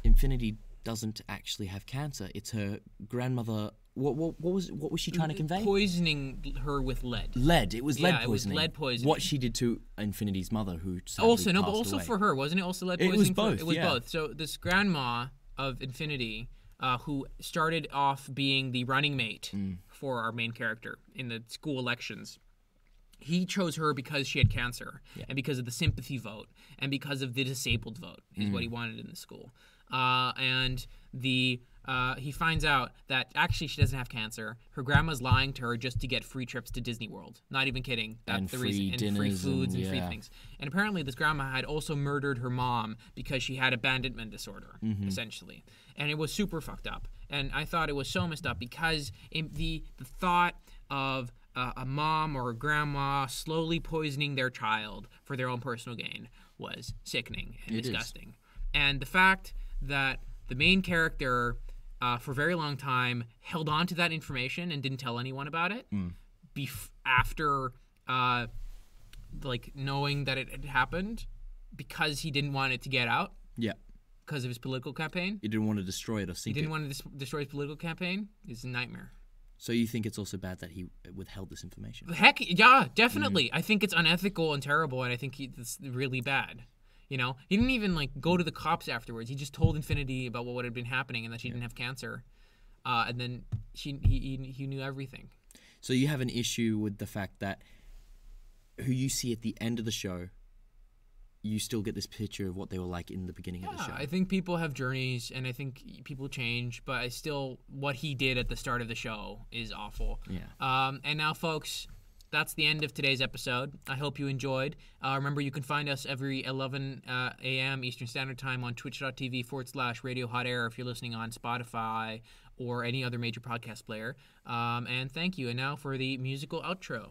Speaker 2: Infinity doesn't actually have cancer. It's her grandmother. What was she trying to convey?
Speaker 1: Poisoning her with lead.
Speaker 2: Lead. It was lead poisoning.
Speaker 1: It was lead poisoning.
Speaker 2: What she did to Infinity's mother, who
Speaker 1: also
Speaker 2: passed away.
Speaker 1: for her, wasn't it? Also lead poisoning.
Speaker 2: It was both.
Speaker 1: It was both. So this grandma of Infinity, who started off being the running mate for our main character in the school elections. He chose her because she had cancer and because of the sympathy vote and because of the disabled vote is what he wanted in the school. And he finds out that actually she doesn't have cancer. Her grandma's lying to her just to get free trips to Disney World. Not even kidding. That's
Speaker 2: and
Speaker 1: the
Speaker 2: free
Speaker 1: reason.
Speaker 2: Dinners
Speaker 1: and free foods and free
Speaker 2: yeah.
Speaker 1: things. And apparently this grandma had also murdered her mom because she had abandonment disorder, essentially. And it was super fucked up. And I thought it was so messed up because the thought of a mom or a grandma slowly poisoning their child for their own personal gain was sickening and disgusting. And the fact that the main character, for a very long time, held on to that information and didn't tell anyone about it after, knowing that it had happened, because he didn't want it to get out.
Speaker 2: Yeah.
Speaker 1: Because of his political campaign.
Speaker 2: He didn't want to destroy it or sink it.
Speaker 1: He didn't want to destroy his political campaign. It's a nightmare.
Speaker 2: So you think it's also bad that he withheld this information?
Speaker 1: Heck, yeah, definitely. I think it's unethical and terrible, and I think it's really bad. He didn't even go to the cops afterwards. He just told Infinity about what had been happening and that she didn't have cancer, and then he knew everything.
Speaker 2: So you have an issue with the fact that who you see at the end of the show, you still get this picture of what they were like in the beginning of the show.
Speaker 1: I think people have journeys, and I think people change, but what he did at the start of the show is awful.
Speaker 2: Yeah.
Speaker 1: And now, folks, that's the end of today's episode. I hope you enjoyed. Remember, you can find us every 11 a.m. Eastern Standard Time on twitch.tv/Radio Hot Air if you're listening on Spotify or any other major podcast player. And thank you. And now for the musical outro.